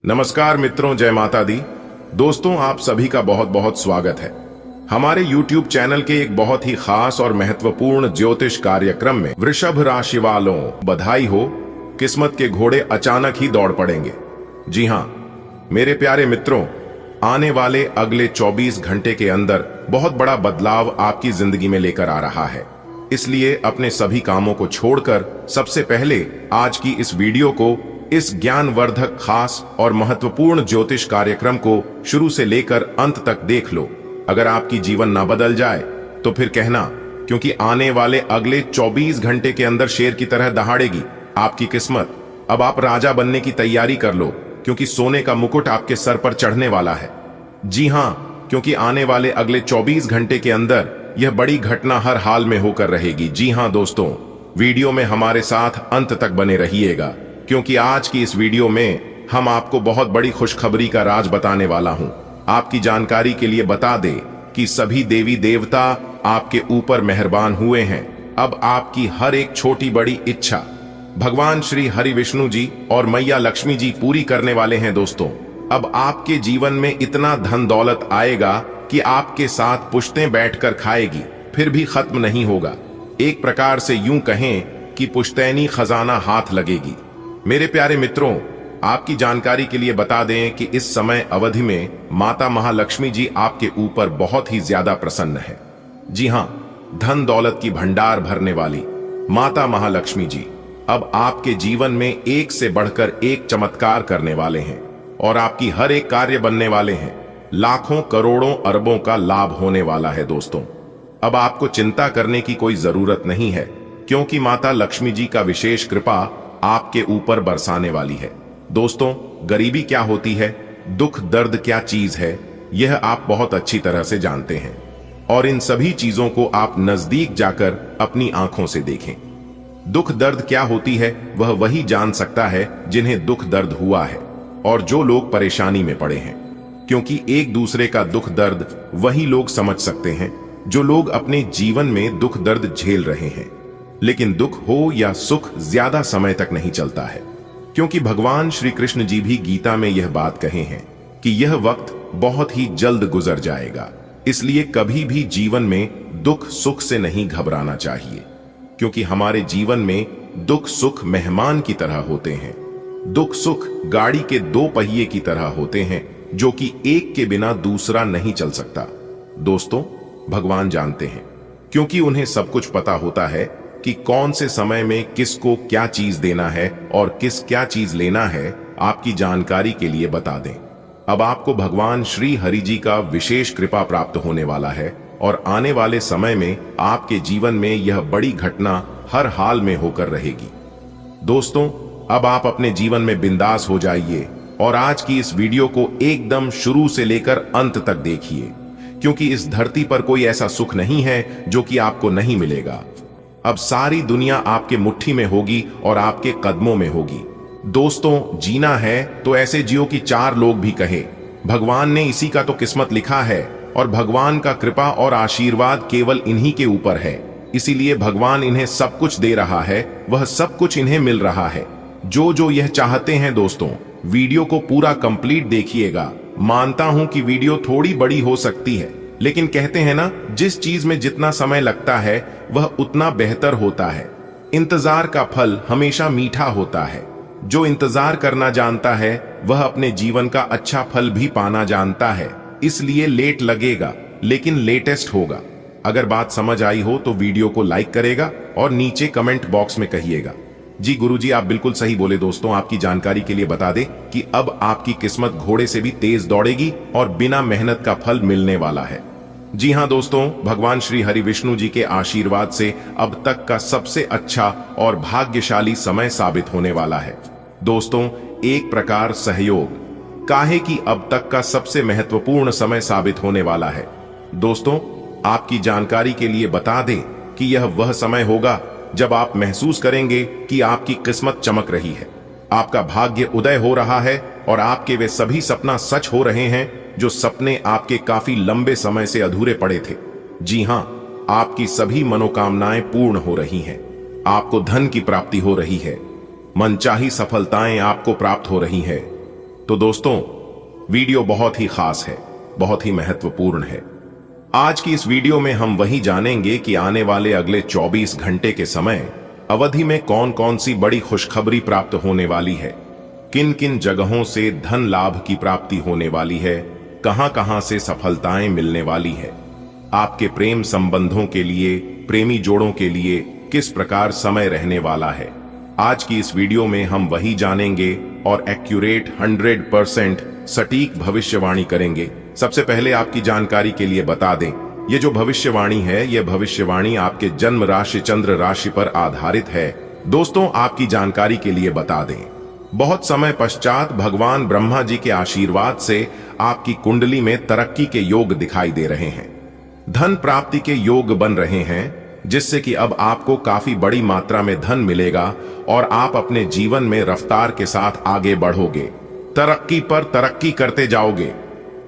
नमस्कार मित्रों, जय माता दी। दोस्तों, आप सभी का बहुत बहुत स्वागत है हमारे YouTube चैनल के एक बहुत ही खास और महत्वपूर्ण ज्योतिष कार्यक्रम में। वृषभ राशि वालों, बधाई हो, किस्मत के घोड़े अचानक ही दौड़ पड़ेंगे। जी हां मेरे प्यारे मित्रों, आने वाले अगले 24 घंटे के अंदर बहुत बड़ा बदलाव आपकी जिंदगी में लेकर आ रहा है। इसलिए अपने सभी कामों को छोड़कर सबसे पहले आज की इस वीडियो को, इस ज्ञानवर्धक, खास और महत्वपूर्ण ज्योतिष कार्यक्रम को शुरू से लेकर अंत तक देख लो। अगर आपकी जीवन ना बदल जाए तो फिर कहना, क्योंकि आने वाले अगले 24 घंटे के अंदर शेर की तरह दहाड़ेगी आपकी किस्मत। अब आप राजा बनने की तैयारी कर लो, क्योंकि सोने का मुकुट आपके सर पर चढ़ने वाला है। जी हां, क्योंकि आने वाले अगले 24 घंटे के अंदर यह बड़ी घटना हर हाल में होकर रहेगी। जी हां दोस्तों, वीडियो में हमारे साथ अंत तक बने रहिएगा, क्योंकि आज की इस वीडियो में हम आपको बहुत बड़ी खुशखबरी का राज बताने वाला हूं। आपकी जानकारी के लिए बता दें कि सभी देवी देवता आपके ऊपर मेहरबान हुए हैं। अब आपकी हर एक छोटी बड़ी इच्छा भगवान श्री हरि विष्णु जी और मैया लक्ष्मी जी पूरी करने वाले हैं। दोस्तों, अब आपके जीवन में इतना धन दौलत आएगा कि आपके साथ पुश्तें बैठकर खाएगी, फिर भी खत्म नहीं होगा। एक प्रकार से यूं कहें कि पुश्तैनी खजाना हाथ लगेगी। मेरे प्यारे मित्रों, आपकी जानकारी के लिए बता दें कि इस समय अवधि में माता महालक्ष्मी जी आपके ऊपर बहुत ही ज्यादा प्रसन्न है। जी हां, धन दौलत की भंडार भरने वाली माता महालक्ष्मी जी अब आपके जीवन में एक से बढ़कर एक चमत्कार करने वाले हैं और आपकी हर एक कार्य बनने वाले हैं। लाखों, करोड़ों, अरबों का लाभ होने वाला है। दोस्तों, अब आपको चिंता करने की कोई जरूरत नहीं है, क्योंकि माता लक्ष्मी जी का विशेष कृपा आपके ऊपर बरसाने वाली है। दोस्तों, गरीबी क्या होती है, दुख दर्द क्या चीज है, यह आप बहुत अच्छी तरह से जानते हैं, और इन सभी चीजों को आप नजदीक जाकर अपनी आंखों से देखें। दुख दर्द क्या होती है वह वही जान सकता है जिन्हें दुख दर्द हुआ है और जो लोग परेशानी में पड़े हैं, क्योंकि एक दूसरे का दुख दर्द वही लोग समझ सकते हैं जो लोग अपने जीवन में दुख दर्द झेल रहे हैं। लेकिन दुख हो या सुख ज्यादा समय तक नहीं चलता है, क्योंकि भगवान श्री कृष्ण जी भी गीता में यह बात कहे हैं कि यह वक्त बहुत ही जल्द गुजर जाएगा। इसलिए कभी भी जीवन में दुख सुख से नहीं घबराना चाहिए, क्योंकि हमारे जीवन में दुख सुख मेहमान की तरह होते हैं। दुख सुख गाड़ी के दो पहिए की तरह होते हैं, जो कि एक के बिना दूसरा नहीं चल सकता। दोस्तों, भगवान जानते हैं, क्योंकि उन्हें सब कुछ पता होता है कि कौन से समय में किसको क्या चीज देना है और किस क्या चीज लेना है। आपकी जानकारी के लिए बता दें, अब आपको भगवान श्री हरि जी का विशेष कृपा प्राप्त होने वाला है और आने वाले समय में आपके जीवन में यह बड़ी घटना हर हाल में होकर रहेगी। दोस्तों, अब आप अपने जीवन में बिंदास हो जाइए और आज की इस वीडियो को एकदम शुरू से लेकर अंत तक देखिए, क्योंकि इस धरती पर कोई ऐसा सुख नहीं है जो कि आपको नहीं मिलेगा। अब सारी दुनिया आपके मुट्ठी में होगी और आपके कदमों में होगी। दोस्तों, जीना है तो ऐसे जियो कि चार लोग भी कहे। भगवान ने इसी का तो किस्मत लिखा है और भगवान का कृपा और आशीर्वाद केवल इन्हीं के ऊपर है। इसीलिए भगवान इन्हें सब कुछ दे रहा है, वह सब कुछ इन्हें मिल रहा है जो यह चाहते हैं। दोस्तों, वीडियो को पूरा कंप्लीट देखिएगा। मानता हूं कि वीडियो थोड़ी बड़ी हो सकती है, लेकिन कहते हैं ना, जिस चीज में जितना समय लगता है वह उतना बेहतर होता है। इंतजार का फल हमेशा मीठा होता है। जो इंतजार करना जानता है वह अपने जीवन का अच्छा फल भी पाना जानता है। इसलिए लेट लगेगा, लेकिन लेटेस्ट होगा। अगर बात समझ आई हो तो वीडियो को लाइक करेगा और नीचे कमेंट बॉक्स में कहिएगा, जी गुरुजी आप बिल्कुल सही बोले। दोस्तों, आपकी जानकारी के लिए बता दें कि अब आपकी किस्मत घोड़े से भी तेज दौड़ेगी और बिना मेहनत का फल मिलने वाला है। जी हां दोस्तों, भगवान श्री हरि विष्णु जी के आशीर्वाद से अब तक का सबसे अच्छा और भाग्यशाली समय साबित होने वाला है। दोस्तों, एक प्रकार सहयोग काहे कि अब तक का सबसे महत्वपूर्ण समय साबित होने वाला है। दोस्तों, आपकी जानकारी के लिए बता दें कि यह वह समय होगा जब आप महसूस करेंगे कि आपकी किस्मत चमक रही है, आपका भाग्य उदय हो रहा है और आपके वे सभी सपना सच हो रहे हैं जो सपने आपके काफी लंबे समय से अधूरे पड़े थे। जी हां, आपकी सभी मनोकामनाएं पूर्ण हो रही हैं। आपको धन की प्राप्ति हो रही है, मनचाही सफलताएं आपको प्राप्त हो रही है, तो दोस्तों, वीडियो बहुत ही खास है, बहुत ही महत्वपूर्ण है। आज की इस वीडियो में हम वही जानेंगे कि आने वाले अगले 24 घंटे के समय अवधि में कौन कौन सी बड़ी खुशखबरी प्राप्त होने वाली है, किन किन जगहों से धन लाभ की प्राप्ति होने वाली है, कहां कहां से सफलताएं मिलने वाली है। आपके प्रेम संबंधों के लिए, प्रेमी जोड़ों के लिए किस प्रकार समय रहने वाला है। आज की इस वीडियो में हम वही जानेंगे और एक्यूरेट 100% सटीक भविष्यवाणी करेंगे। सबसे पहले आपकी जानकारी के लिए बता दें, ये जो भविष्यवाणी है, यह भविष्यवाणी आपके जन्म राशि चंद्र राशि पर आधारित है। दोस्तों, आपकी जानकारी के लिए बता दें, बहुत समय पश्चात भगवान ब्रह्मा जी के आशीर्वाद से आपकी कुंडली में तरक्की के योग दिखाई दे रहे हैं। धन प्राप्ति के योग बन रहे हैं, जिससे कि अब आपको काफी बड़ी मात्रा में धन मिलेगा और आप अपने जीवन में रफ्तार के साथ आगे बढ़ोगे, तरक्की पर तरक्की करते जाओगे।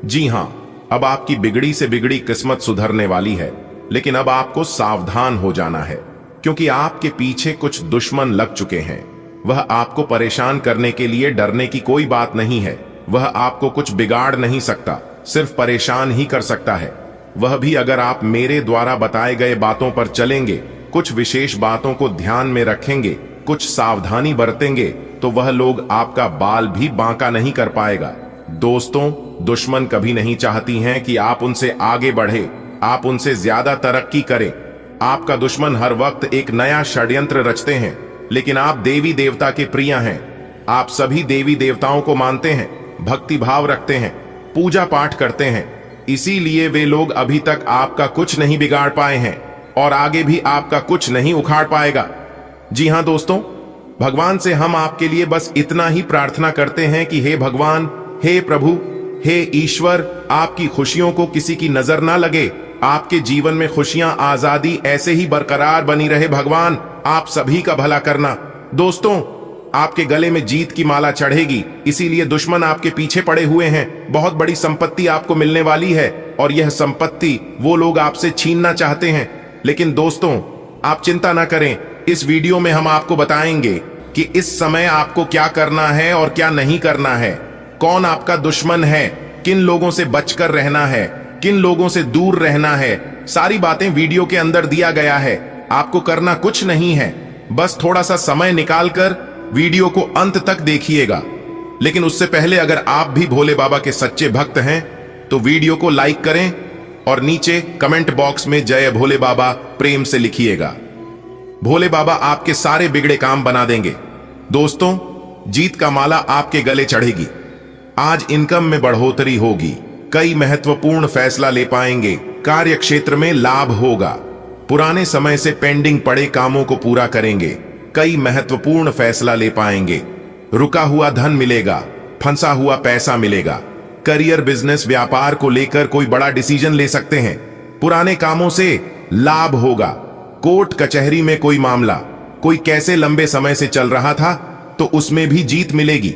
जी हां, अब आपकी बिगड़ी से बिगड़ी किस्मत सुधरने वाली है, लेकिन अब आपको सावधान हो जाना है, क्योंकि आपके पीछे कुछ दुश्मन लग चुके हैं। वह आपको परेशान करने के लिए डरने की कोई बात नहीं है। वह आपको कुछ बिगाड़ नहीं सकता, सिर्फ परेशान ही कर सकता है। वह भी अगर आप मेरे द्वारा बताए गए बातों पर चलेंगे, कुछ विशेष बातों को ध्यान में रखेंगे, कुछ सावधानी बरतेंगे, तो वह लोग आपका बाल भी बांका नहीं कर पाएगा। दोस्तों, दुश्मन कभी नहीं चाहती हैं कि आप उनसे आगे बढ़े, आप उनसे ज्यादा तरक्की करें। आपका दुश्मन हर वक्त एक नया षड्यंत्र रचते हैं, लेकिन आप देवी देवता के प्रिय हैं। आप सभी देवी देवताओं को मानते हैं, भक्ति भाव रखते हैं, पूजा पाठ करते हैं, इसीलिए वे लोग अभी तक आपका कुछ नहीं बिगाड़ पाए हैं और आगे भी आपका कुछ नहीं उखाड़ पाएगा। जी हां दोस्तों, भगवान से हम आपके लिए बस इतना ही प्रार्थना करते हैं कि हे भगवान, हे प्रभु, हे ईश्वर, आपकी खुशियों को किसी की नजर ना लगे। आपके जीवन में खुशियां, आजादी ऐसे ही बरकरार बनी रहे। भगवान, आप सभी का भला करना। दोस्तों, आपके गले में जीत की माला चढ़ेगी, इसीलिए दुश्मन आपके पीछे पड़े हुए हैं। बहुत बड़ी संपत्ति आपको मिलने वाली है और यह संपत्ति वो लोग आपसे छीनना चाहते हैं। लेकिन दोस्तों, आप चिंता ना करें, इस वीडियो में हम आपको बताएंगे कि इस समय आपको क्या करना है और क्या नहीं करना है, कौन आपका दुश्मन है, किन लोगों से बचकर रहना है, किन लोगों से दूर रहना है। सारी बातें वीडियो के अंदर दिया गया है। आपको करना कुछ नहीं है, बस थोड़ा सा समय निकालकर वीडियो को अंत तक देखिएगा। लेकिन उससे पहले अगर आप भी भोले बाबा के सच्चे भक्त हैं तो वीडियो को लाइक करें और नीचे कमेंट बॉक्स में जय भोले बाबा प्रेम से लिखिएगा। भोले बाबा आपके सारे बिगड़े काम बना देंगे। दोस्तों, जीत का माला आपके गले चढ़ेगी। आज इनकम में बढ़ोतरी होगी, कई महत्वपूर्ण फैसला ले पाएंगे, कार्य क्षेत्र में लाभ होगा, पुराने समय से पेंडिंग पड़े कामों को पूरा करेंगे, कई महत्वपूर्ण फैसला ले पाएंगे, रुका हुआ धन मिलेगा, फंसा हुआ पैसा मिलेगा, करियर, बिजनेस, व्यापार को लेकर कोई बड़ा डिसीजन ले सकते हैं, पुराने कामों से लाभ होगा, कोर्ट कचहरी में कोई मामला, कोई कैसे लंबे समय से चल रहा था तो उसमें भी जीत मिलेगी,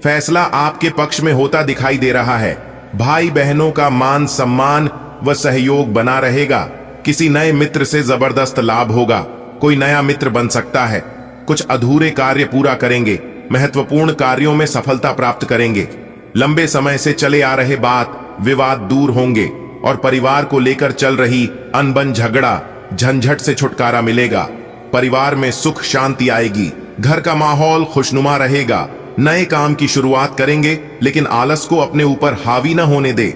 फैसला आपके पक्ष में होता दिखाई दे रहा है। भाई बहनों का मान सम्मान व सहयोग बना रहेगा, किसी नए मित्र से जबरदस्त लाभ होगा, कोई नया मित्र बन सकता है, कुछ अधूरे कार्य पूरा करेंगे, महत्वपूर्ण कार्यों में सफलता प्राप्त करेंगे, लंबे समय से चले आ रहे बात विवाद दूर होंगे और परिवार को लेकर चल रही अनबन झगड़ा झंझट से छुटकारा मिलेगा, परिवार में सुख शांति आएगी, घर का माहौल खुशनुमा रहेगा, नए काम की शुरुआत करेंगे, लेकिन आलस को अपने ऊपर हावी न होने दे,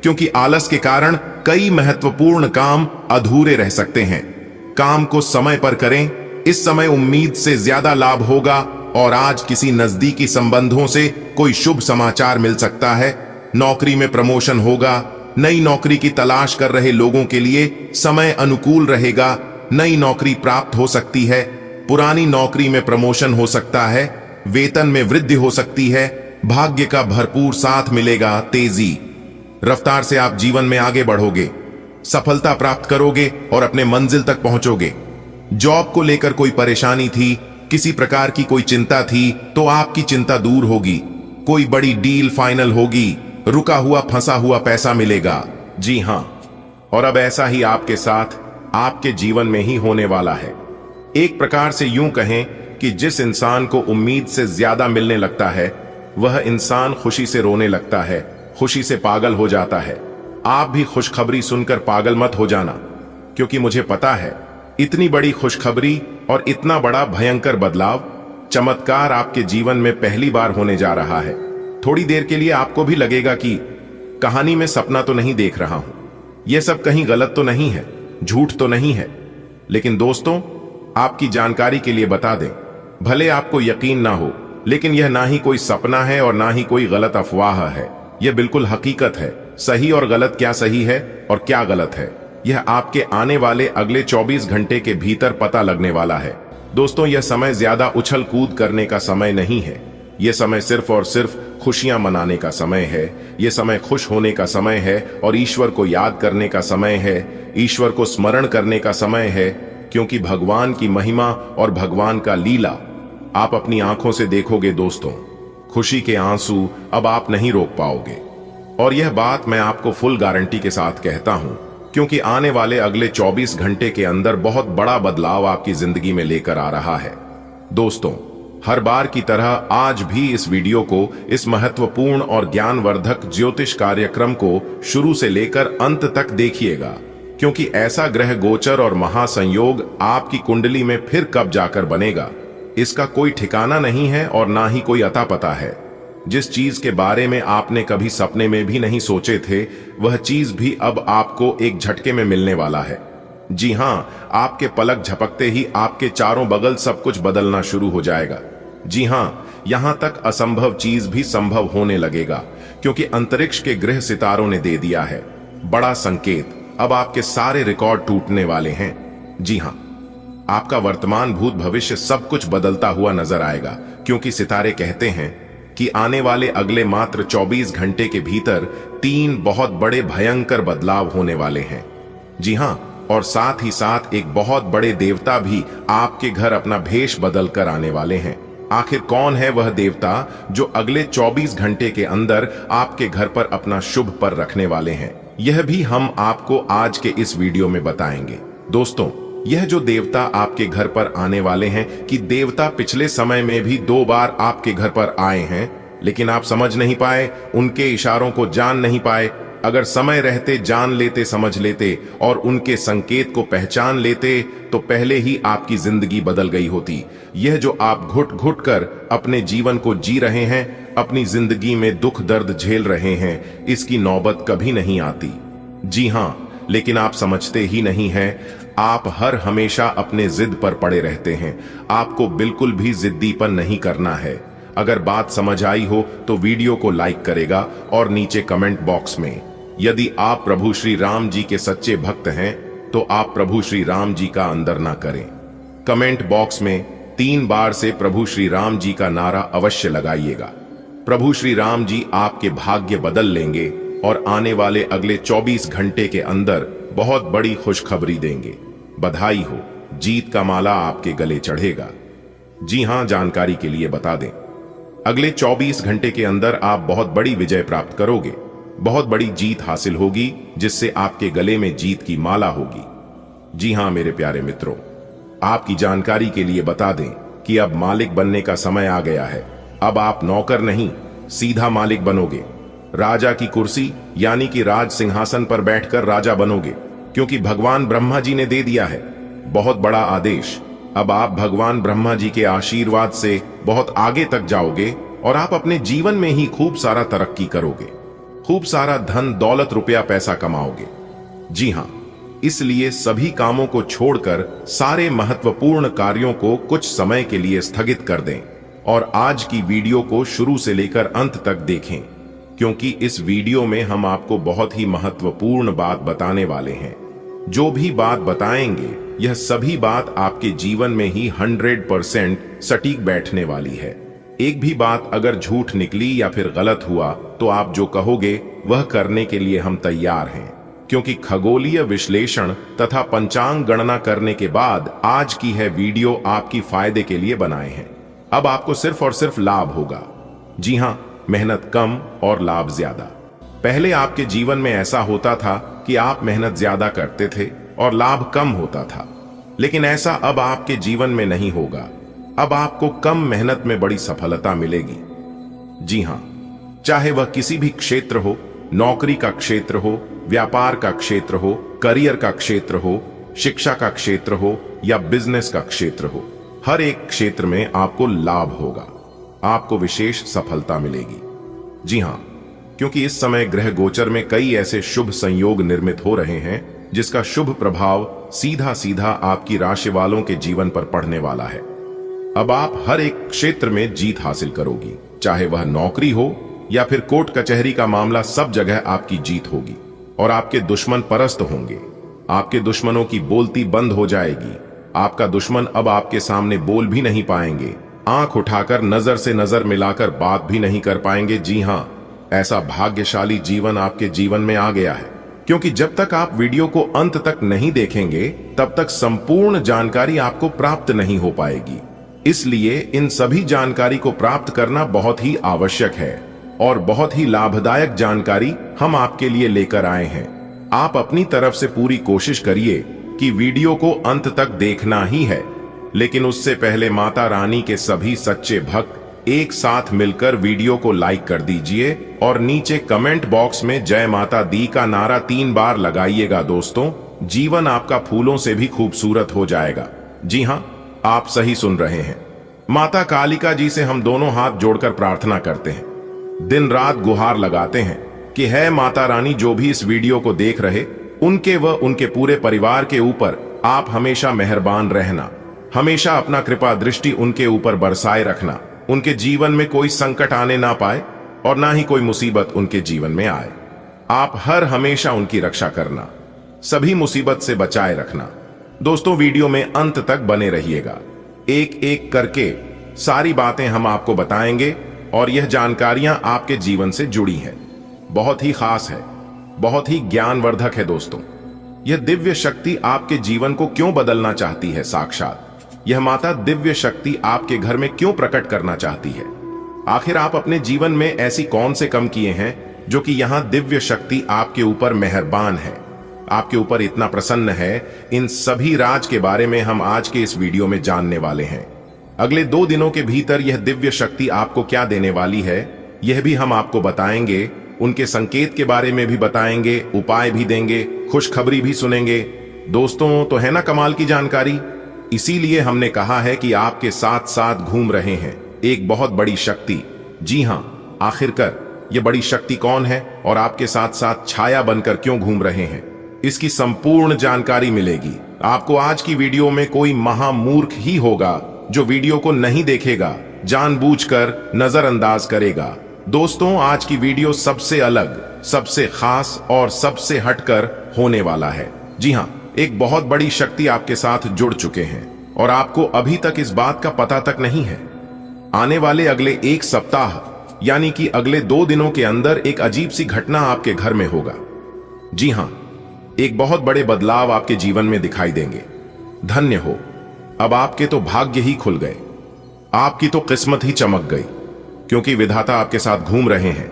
क्योंकि आलस के कारण कई महत्वपूर्ण काम अधूरे रह सकते हैं। काम को समय पर करें, इस समय उम्मीद से ज्यादा लाभ होगा और आज किसी नजदीकी संबंधों से कोई शुभ समाचार मिल सकता है। नौकरी में प्रमोशन होगा, नई नौकरी की तलाश कर रहे लोगों के लिए समय अनुकूल रहेगा, नई नौकरी प्राप्त हो सकती है, पुरानी नौकरी में प्रमोशन हो सकता है, वेतन में वृद्धि हो सकती है, भाग्य का भरपूर साथ मिलेगा, तेजी रफ्तार से आप जीवन में आगे बढ़ोगे, सफलता प्राप्त करोगे और अपने मंजिल तक पहुंचोगे। जॉब को लेकर कोई परेशानी थी, किसी प्रकार की कोई चिंता थी तो आपकी चिंता दूर होगी, कोई बड़ी डील फाइनल होगी, रुका हुआ फंसा हुआ पैसा मिलेगा। जी हां, और अब ऐसा ही आपके साथ आपके जीवन में ही होने वाला है। एक प्रकार से यूं कहें कि जिस इंसान को उम्मीद से ज्यादा मिलने लगता है वह इंसान खुशी से रोने लगता है, खुशी से पागल हो जाता है। आप भी खुशखबरी सुनकर पागल मत हो जाना, क्योंकि मुझे पता है इतनी बड़ी खुशखबरी और इतना बड़ा भयंकर बदलाव, चमत्कार आपके जीवन में पहली बार होने जा रहा है। थोड़ी देर के लिए आपको भी लगेगा कि कहानी में सपना तो नहीं देख रहा हूं, यह सब कहीं गलत तो नहीं है, झूठ तो नहीं है। लेकिन दोस्तों, आपकी जानकारी के लिए बता दें, भले आपको यकीन ना हो, लेकिन यह ना ही कोई सपना है और ना ही कोई गलत अफवाह है। यह बिल्कुल हकीकत है। सही और गलत क्या सही है और क्या गलत है, यह आपके आने वाले अगले 24 घंटे के भीतर पता लगने वाला है। दोस्तों, यह समय ज्यादा उछल कूद करने का समय नहीं है। यह समय सिर्फ और सिर्फ खुशियां मनाने का समय है। यह समय खुश होने का समय है और ईश्वर को याद करने का समय है, ईश्वर को स्मरण करने का समय है, क्योंकि भगवान की महिमा और भगवान का लीला आप अपनी आंखों से देखोगे। दोस्तों, खुशी के आंसू अब आप नहीं रोक पाओगे, और यह बात मैं आपको फुल गारंटी के साथ कहता हूं, क्योंकि आने वाले अगले 24 घंटे के अंदर बहुत बड़ा बदलाव आपकी जिंदगी में लेकर आ रहा है। दोस्तों, हर बार की तरह आज भी इस वीडियो को, इस महत्वपूर्ण और ज्ञानवर्धक ज्योतिष कार्यक्रम को शुरू से लेकर अंत तक देखिएगा, क्योंकि ऐसा ग्रह गोचर और महासंयोग आपकी कुंडली में फिर कब जाकर बनेगा, इसका कोई ठिकाना नहीं है और ना ही कोई अता पता है। जिस चीज के बारे में आपने कभी सपने में भी नहीं सोचे थे, वह चीज भी अब आपको एक झटके में मिलने वाला है। जी हां, आपके पलक झपकते ही आपके चारों बगल सब कुछ बदलना शुरू हो जाएगा। जी हां, यहां तक असंभव चीज भी संभव होने लगेगा, क्योंकि अंतरिक्ष के ग्रह सितारों ने दे दिया है बड़ा संकेत। अब आपके सारे रिकॉर्ड टूटने वाले हैं। जी हां, आपका वर्तमान भूत भविष्य सब कुछ बदलता हुआ नजर आएगा, क्योंकि सितारे कहते हैं कि आने वाले अगले मात्र 24 घंटे के भीतर 3 बहुत बड़े भयंकर बदलाव होने वाले हैं। जी हां, और साथ ही साथ एक बहुत बड़े देवता भी आपके घर अपना भेष बदल कर आने वाले हैं। आखिर कौन है वह देवता जो अगले 24 घंटे के अंदर आपके घर पर अपना शुभ पर रखने वाले हैं, यह भी हम आपको आज के इस वीडियो में बताएंगे। दोस्तों, यह जो देवता आपके घर पर आने वाले हैं, कि देवता पिछले समय में भी 2 बार आपके घर पर आए हैं, लेकिन आप समझ नहीं पाए, उनके इशारों को जान नहीं पाए। अगर समय रहते जान लेते, समझ लेते और उनके संकेत को पहचान लेते, तो पहले ही आपकी जिंदगी बदल गई होती। यह जो आप घुट घुट कर अपने जीवन को जी रहे हैं, अपनी जिंदगी में दुख दर्द झेल रहे हैं, इसकी नौबत कभी नहीं आती। जी हां, लेकिन आप समझते ही नहीं हैं। आप हर हमेशा अपने जिद पर पड़े रहते हैं। आपको बिल्कुल भी जिद्दीपन नहीं करना है। अगर बात समझ आई हो तो वीडियो को लाइक करेगा और नीचे कमेंट बॉक्स में, यदि आप प्रभु श्री राम जी के सच्चे भक्त हैं, तो आप प्रभु श्री राम जी का अंदर ना करें। कमेंट बॉक्स में 3 बार से प्रभु श्री राम जी का नारा अवश्य लगाइएगा। प्रभु श्री राम जी आपके भाग्य बदल लेंगे और आने वाले अगले 24 घंटे के अंदर बहुत बड़ी खुशखबरी देंगे। बधाई हो, जीत का माला आपके गले चढ़ेगा। जी हां, जानकारी के लिए बता दें, अगले 24 घंटे के अंदर आप बहुत बड़ी विजय प्राप्त करोगे। बहुत बड़ी जीत हासिल होगी, जिससे आपके गले में जीत की माला होगी। जी हां मेरे प्यारे मित्रों, आपकी जानकारी के लिए बता दें कि अब मालिक बनने का समय आ गया है। अब आप नौकर नहीं, सीधा मालिक बनोगे। राजा की कुर्सी यानी कि राज सिंहासन पर बैठकर राजा बनोगे, क्योंकि भगवान ब्रह्मा जी ने दे दिया है बहुत बड़ा आदेश। अब आप भगवान ब्रह्मा जी के आशीर्वाद से बहुत आगे तक जाओगे और आप अपने जीवन में ही खूब सारा तरक्की करोगे, खूब सारा धन दौलत रुपया पैसा कमाओगे। जी हां, इसलिए सभी कामों को छोड़कर सारे महत्वपूर्ण कार्यों को कुछ समय के लिए स्थगित कर दें और आज की वीडियो को शुरू से लेकर अंत तक देखें, क्योंकि इस वीडियो में हम आपको बहुत ही महत्वपूर्ण बात बताने वाले हैं। जो भी बात बताएंगे, यह सभी बात आपके जीवन में ही 100% सटीक बैठने वाली है। एक भी बात अगर झूठ निकली या फिर गलत हुआ, तो आप जो कहोगे वह करने के लिए हम तैयार हैं, क्योंकि खगोलीय विश्लेषण तथा पंचांग गणना करने के बाद आज की है वीडियो आपकी फायदे के लिए बनाए हैं। अब आपको सिर्फ और सिर्फ लाभ होगा। जी हां, मेहनत कम और लाभ ज्यादा। पहले आपके जीवन में ऐसा होता था कि आप मेहनत ज्यादा करते थे और लाभ कम होता था, लेकिन ऐसा अब आपके जीवन में नहीं होगा। अब आपको कम मेहनत में बड़ी सफलता मिलेगी। जी हां, चाहे वह किसी भी क्षेत्र हो, नौकरी का क्षेत्र हो, व्यापार का क्षेत्र हो, करियर का क्षेत्र हो, शिक्षा का क्षेत्र हो या बिजनेस का क्षेत्र हो, हर एक क्षेत्र में आपको लाभ होगा, आपको विशेष सफलता मिलेगी। जी हां, क्योंकि इस समय ग्रह गोचर में कई ऐसे शुभ संयोग निर्मित हो रहे हैं जिसका शुभ प्रभाव सीधा सीधा आपकी राशि वालों के जीवन पर पड़ने वाला है। अब आप हर एक क्षेत्र में जीत हासिल करोगी, चाहे वह नौकरी हो या फिर कोर्ट कचहरी का मामला, सब जगह आपकी जीत होगी और आपके दुश्मन परास्त होंगे। आपके दुश्मनों की बोलती बंद हो जाएगी। आपका दुश्मन अब आपके सामने बोल भी नहीं पाएंगे, आंख उठाकर नजर से नजर मिलाकर बात भी नहीं कर पाएंगे। जी हां, ऐसा भाग्यशाली जीवन आपके जीवन में आ गया है, क्योंकि जब तक आप वीडियो को अंत तक नहीं देखेंगे तब तक संपूर्ण जानकारी आपको प्राप्त नहीं हो पाएगी। इसलिए इन सभी जानकारी को प्राप्त करना बहुत ही आवश्यक है और बहुत ही लाभदायक जानकारी हम आपके लिए लेकर आए हैं। आप अपनी तरफ से पूरी कोशिश करिए कि वीडियो को अंत तक देखना ही है, लेकिन उससे पहले माता रानी के सभी सच्चे भक्त एक साथ मिलकर वीडियो को लाइक कर दीजिए और नीचे कमेंट बॉक्स में जय माता दी का नारा 3 बार लगाइएगा। दोस्तों, जीवन आपका फूलों से भी खूबसूरत हो जाएगा। जी हां, आप सही सुन रहे हैं। माता कालिका जी से हम दोनों हाथ जोड़कर प्रार्थना करते हैं, दिन रात गुहार लगाते हैं कि है माता रानी, जो भी इस वीडियो को देख रहे, उनके व उनके पूरे परिवार के ऊपर आप हमेशा मेहरबान रहना, हमेशा अपना कृपा दृष्टि उनके ऊपर बरसाए रखना, उनके जीवन में कोई संकट आने ना पाए और ना ही कोई मुसीबत उनके जीवन में आए। आप हर हमेशा उनकी रक्षा करना, सभी मुसीबत से बचाए रखना। दोस्तों, वीडियो में अंत तक बने रहिएगा, एक एक करके सारी बातें हम आपको बताएंगे और यह जानकारियां आपके जीवन से जुड़ी है, बहुत ही खास है, बहुत ही ज्ञानवर्धक है। दोस्तों, यह दिव्य शक्ति आपके जीवन को क्यों बदलना चाहती है, साक्षात यह माता दिव्य शक्ति आपके घर में क्यों प्रकट करना चाहती है? आखिर आप अपने जीवन में ऐसी कौन से कम किए हैं जो कि यहां दिव्य शक्ति आपके ऊपर मेहरबान है, आपके ऊपर इतना प्रसन्न है? इन सभी राज के बारे में हम आज के इस वीडियो में जानने वाले हैं। अगले 2 दिनों के भीतर यह दिव्य शक्ति आपको क्या देने वाली है, यह भी हम आपको बताएंगे। उनके संकेत के बारे में भी बताएंगे, उपाय भी देंगे, खुशखबरी भी सुनेंगे। दोस्तों, तो है ना कमाल की जानकारी? इसीलिए हमने कहा है कि आपके साथ साथ घूम रहे हैं एक बहुत बड़ी शक्ति। जी हां, आखिरकार ये बड़ी शक्ति कौन है और आपके साथ साथ छाया बनकर क्यों घूम रहे हैं, इसकी संपूर्ण जानकारी मिलेगी आपको। आज की वीडियो में कोई महामूर्ख ही होगा जो वीडियो को नहीं देखेगा, जानबूझकर नजरअंदाज करेगा। दोस्तों, आज की वीडियो सबसे अलग, सबसे खास और सबसे हटकर होने वाला है। जी हां, एक बहुत बड़ी शक्ति आपके साथ जुड़ चुके हैं और आपको अभी तक इस बात का पता तक नहीं है। आने वाले अगले 1 सप्ताह यानी कि अगले 2 दिनों के अंदर एक अजीब सी घटना आपके घर में होगा। जी हां, एक बहुत बड़े बदलाव आपके जीवन में दिखाई देंगे। धन्य हो, अब आपके तो भाग्य ही खुल गए, आपकी तो किस्मत ही चमक गई, क्योंकि विधाता आपके साथ घूम रहे हैं।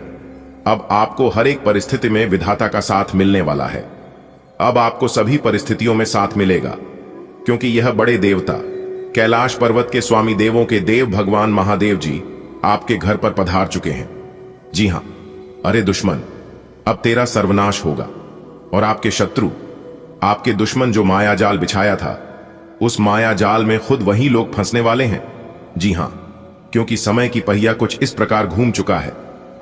अब आपको हर एक परिस्थिति में विधाता का साथ मिलने वाला है। अब आपको सभी परिस्थितियों में साथ मिलेगा, क्योंकि यह बड़े देवता कैलाश पर्वत के स्वामी देवों के देव भगवान महादेव जी आपके घर पर पधार चुके हैं। जी हां, अरे दुश्मन, अब तेरा सर्वनाश होगा और आपके शत्रु, आपके दुश्मन जो माया जाल बिछाया था, उस माया जाल में खुद वही लोग फंसने वाले हैं। जी हां, क्योंकि समय की पहिया कुछ इस प्रकार घूम चुका है,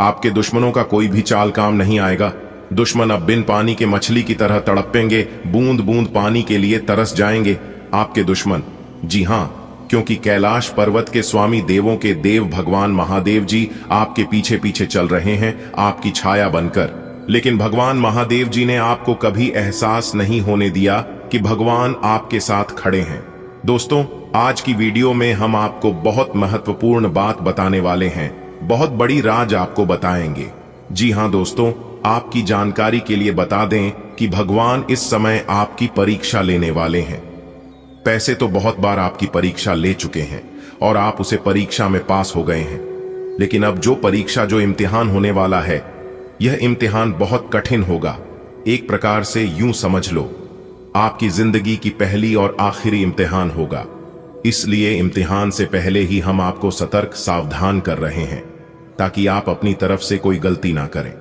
आपके दुश्मनों का कोई भी चाल काम नहीं आएगा। दुश्मन अब बिन पानी के मछली की तरह तड़पेंगे, बूंद बूंद पानी के लिए तरस जाएंगे आपके दुश्मन। जी हां, क्योंकि कैलाश पर्वत के स्वामी देवों के देव भगवान महादेव जी आपके पीछे पीछे चल रहे हैं, आपकी छाया बनकर। लेकिन भगवान महादेव जी ने आपको कभी एहसास नहीं होने दिया कि भगवान आपके साथ खड़े हैं। दोस्तों, आज की वीडियो में हम आपको बहुत महत्वपूर्ण बात बताने वाले हैं, बहुत बड़ी राज आपको बताएंगे। जी हां दोस्तों, आपकी जानकारी के लिए बता दें कि भगवान इस समय आपकी परीक्षा लेने वाले हैं। पैसे तो बहुत बार आपकी परीक्षा ले चुके हैं और आप उसे परीक्षा में पास हो गए हैं, लेकिन अब जो परीक्षा, जो इम्तिहान होने वाला है, यह इम्तिहान बहुत कठिन होगा। एक प्रकार से यूं समझ लो, आपकी जिंदगी की पहली और आखिरी इम्तिहान होगा। इसलिए इम्तिहान से पहले ही हम आपको सतर्क, सावधान कर रहे हैं। ताकि आप अपनी तरफ से कोई गलती ना करें।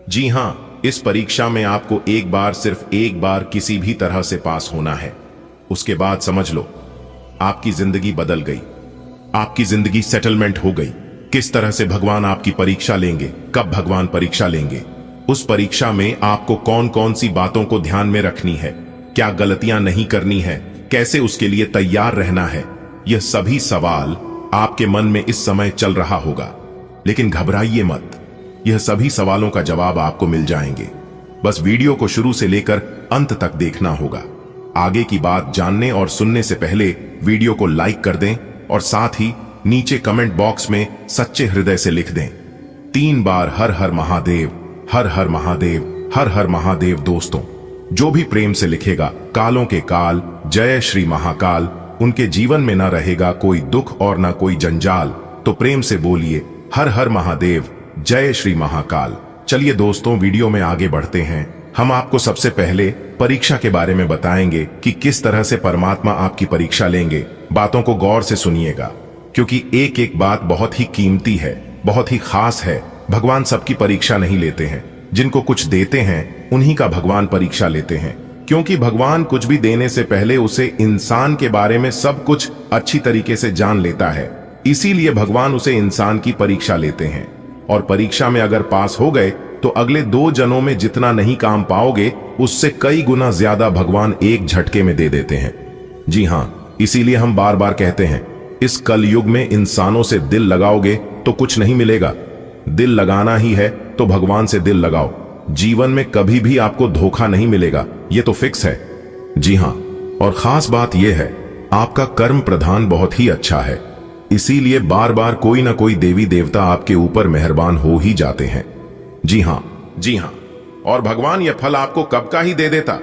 जी हां, इस परीक्षा में आपको एक बार, सिर्फ एक बार किसी भी तरह से पास होना है। उसके बाद समझ लो आपकी जिंदगी बदल गई, आपकी जिंदगी सेटलमेंट हो गई। किस तरह से भगवान आपकी परीक्षा लेंगे, कब भगवान परीक्षा लेंगे, उस परीक्षा में आपको कौन कौन सी बातों को ध्यान में रखनी है, क्या गलतियां नहीं करनी है, कैसे उसके लिए तैयार रहना है, यह सभी सवाल आपके मन में इस समय चल रहा होगा। लेकिन घबराइए मत, यह सभी सवालों का जवाब आपको मिल जाएंगे। बस वीडियो को शुरू से लेकर अंत तक देखना होगा। आगे की बात जानने और सुनने से पहले वीडियो को लाइक कर दें और साथ ही नीचे कमेंट बॉक्स में सच्चे हृदय से लिख दें 3 बार हर हर महादेव, हर हर महादेव, हर हर महादेव। दोस्तों, जो भी प्रेम से लिखेगा कालों के काल, जय श्री महाकाल, उनके जीवन में ना रहेगा कोई दुख और ना कोई जंजाल। तो प्रेम से बोलिए हर हर महादेव, जय श्री महाकाल। चलिए दोस्तों, वीडियो में आगे बढ़ते हैं। हम आपको सबसे पहले परीक्षा के बारे में बताएंगे कि किस तरह से परमात्मा आपकी परीक्षा लेंगे। बातों को गौर से सुनिएगा, क्योंकि एक एक बात बहुत ही कीमती है, बहुत ही खास है। भगवान सबकी परीक्षा नहीं लेते हैं, जिनको कुछ देते हैं उन्हीं का भगवान परीक्षा लेते हैं। क्योंकि भगवान कुछ भी देने से पहले उसे इंसान के बारे में सब कुछ अच्छी तरीके से जान लेता है, इसीलिए भगवान उसे इंसान की परीक्षा लेते हैं। और परीक्षा में अगर पास हो गए तो अगले 2 जन्मों में जितना नहीं काम पाओगे उससे कई गुना ज्यादा भगवान एक झटके में दे देते हैं। जी हां, इसीलिए हम बार बार कहते हैं, इस कलयुग में इंसानों से दिल लगाओगे तो कुछ नहीं मिलेगा। दिल लगाना ही है तो भगवान से दिल लगाओ। जीवन में कभी भी आपको धोखा नहीं मिलेगा, ये तो फिक्स है। जी हां, और खास बात यह है, आपका कर्म प्रधान बहुत ही अच्छा है, इसीलिए बार बार कोई ना कोई देवी देवता आपके ऊपर मेहरबान हो ही जाते हैं। जी हां, जी हां, और भगवान यह फल आपको कब का ही दे देता,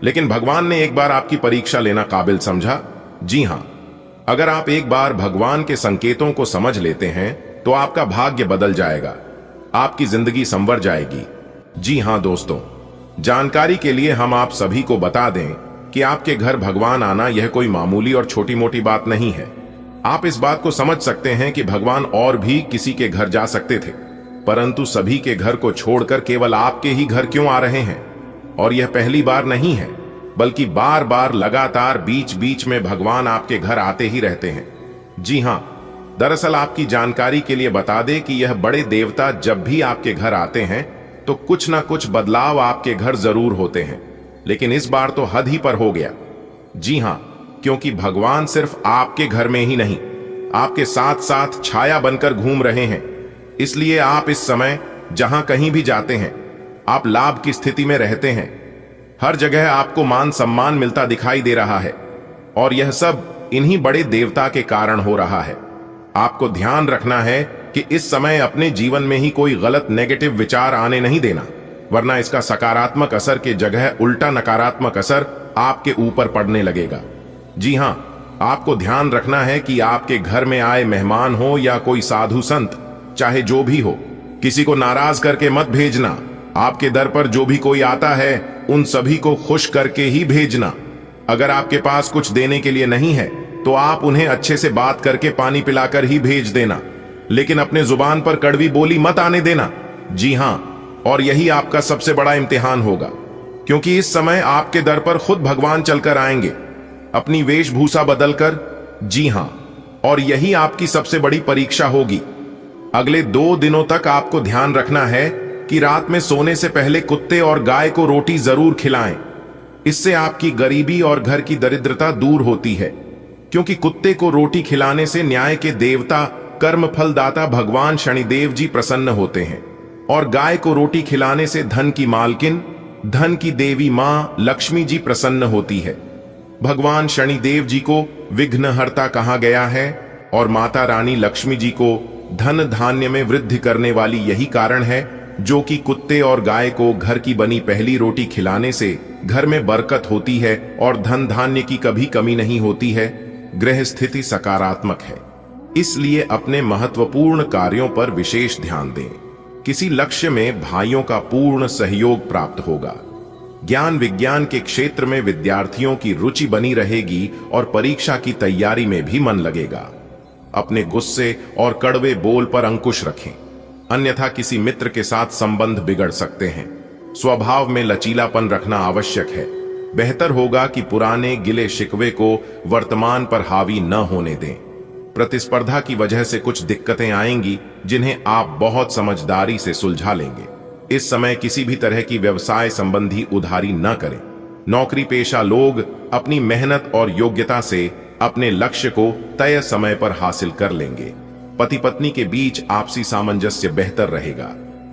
लेकिन भगवान ने एक बार आपकी परीक्षा लेना काबिल समझा। जी हां, अगर आप एक बार भगवान के संकेतों को समझ लेते हैं तो आपका भाग्य बदल जाएगा, आपकी जिंदगी संवर जाएगी। जी हां दोस्तों, जानकारी के लिए हम आप सभी को बता दें कि आपके घर भगवान आना यह कोई मामूली और छोटी मोटी बात नहीं है। आप इस बात को समझ सकते हैं कि भगवान और भी किसी के घर जा सकते थे, परंतु सभी के घर को छोड़कर केवल आपके ही घर क्यों आ रहे हैं। और यह पहली बार नहीं है, बल्कि बार बार लगातार बीच बीच में भगवान आपके घर आते ही रहते हैं। जी हां, दरअसल आपकी जानकारी के लिए बता दें कि यह बड़े देवता जब भी आपके घर आते हैं तो कुछ ना कुछ बदलाव आपके घर जरूर होते हैं, लेकिन इस बार तो हद ही पर हो गया। जी हां, क्योंकि भगवान सिर्फ आपके घर में ही नहीं, आपके साथ साथ छाया बनकर घूम रहे हैं। इसलिए आप इस समय जहां कहीं भी जाते हैं, आप लाभ की स्थिति में रहते हैं। हर जगह आपको मान सम्मान मिलता दिखाई दे रहा है, और यह सब इन्हीं बड़े देवता के कारण हो रहा है। आपको ध्यान रखना है कि इस समय अपने जीवन में ही कोई गलत नेगेटिव विचार आने नहीं देना, वरना इसका सकारात्मक असर के जगह उल्टा नकारात्मक असर आपके ऊपर पड़ने लगेगा। जी हां, आपको ध्यान रखना है कि आपके घर में आए मेहमान हो या कोई साधु संत, चाहे जो भी हो, किसी को नाराज करके मत भेजना। आपके दर पर जो भी कोई आता है उन सभी को खुश करके ही भेजना। अगर आपके पास कुछ देने के लिए नहीं है तो आप उन्हें अच्छे से बात करके पानी पिलाकर ही भेज देना, लेकिन अपने जुबान पर कड़वी बोली मत आने देना। जी हां, और यही आपका सबसे बड़ा इम्तिहान होगा, क्योंकि इस समय आपके दर पर खुद भगवान चलकर आएंगे अपनी वेशभूषा बदलकर। जी हां, और यही आपकी सबसे बड़ी परीक्षा होगी। अगले 2 दिनों तक आपको ध्यान रखना है कि रात में सोने से पहले कुत्ते और गाय को रोटी जरूर खिलाएं। इससे आपकी गरीबी और घर की दरिद्रता दूर होती है, क्योंकि कुत्ते को रोटी खिलाने से न्याय के देवता कर्म फलदाता भगवान शनिदेव जी प्रसन्न होते हैं, और गाय को रोटी खिलाने से धन की मालकिन, धन की देवी मां लक्ष्मी जी प्रसन्न होती है। भगवान शनिदेव जी को विघ्नहर्ता कहा गया है, और माता रानी लक्ष्मी जी को धन धान्य में वृद्धि करने वाली यही कारण है, जो कि कुत्ते और गाय को घर की बनी पहली रोटी खिलाने से घर में बरकत होती है और धन धान्य की कभी कमी नहीं होती है, ग्रह स्थिति सकारात्मक है। इसलिए अपने महत्वपूर्ण कार्यों पर विशेष ध्यान दें। किसी लक्ष्य में भाइयों का पूर्ण सहयोग प्राप्त होगा। ज्ञान विज्ञान के क्षेत्र में विद्यार्थियों की रुचि बनी रहेगी और परीक्षा की तैयारी में भी मन लगेगा। अपने गुस्से और कड़वे बोल पर अंकुश रखें। अन्यथा किसी मित्र के साथ संबंध बिगड़ सकते हैं। स्वभाव में लचीलापन रखना आवश्यक है। बेहतर होगा कि पुराने गिले शिकवे को वर्तमान पर हावी न होने दें। प्रतिस्पर्धा की वजह से कुछ दिक्कतें आएंगी जिन्हें आप बहुत समझदारी से सुलझा लेंगे। इस समय किसी भी तरह की व्यवसाय संबंधी उधारी न करें। नौकरी पेशा लोग अपनी मेहनत और योग्यता से अपने लक्ष्य को तय समय पर हासिल कर लेंगे। पति पत्नी के बीच आपसी सामंजस्य बेहतर रहेगा।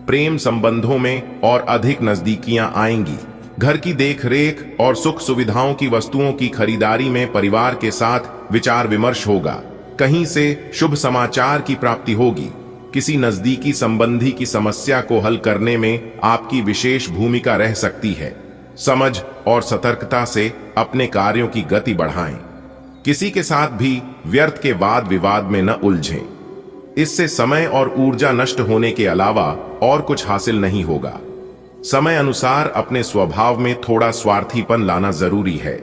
प्रेम संबंधों में और अधिक नजदीकियां आएंगी। घर की देखरेख और सुख सुविधाओं की वस्तुओं की खरीदारी में परिवार के साथ विचार विमर्श होगा। कहीं से शुभ समाचार की प्राप्ति होगी। किसी नजदीकी संबंधी की समस्या को हल करने में आपकी विशेष भूमिका रह सकती है। समझ और सतर्कता से अपने कार्यों की गति बढ़ाएं। किसी के साथ भी व्यर्थ के वाद विवाद में न उलझें। इससे समय और ऊर्जा नष्ट होने के अलावा और कुछ हासिल नहीं होगा। समय अनुसार अपने स्वभाव में थोड़ा स्वार्थीपन लाना जरूरी है।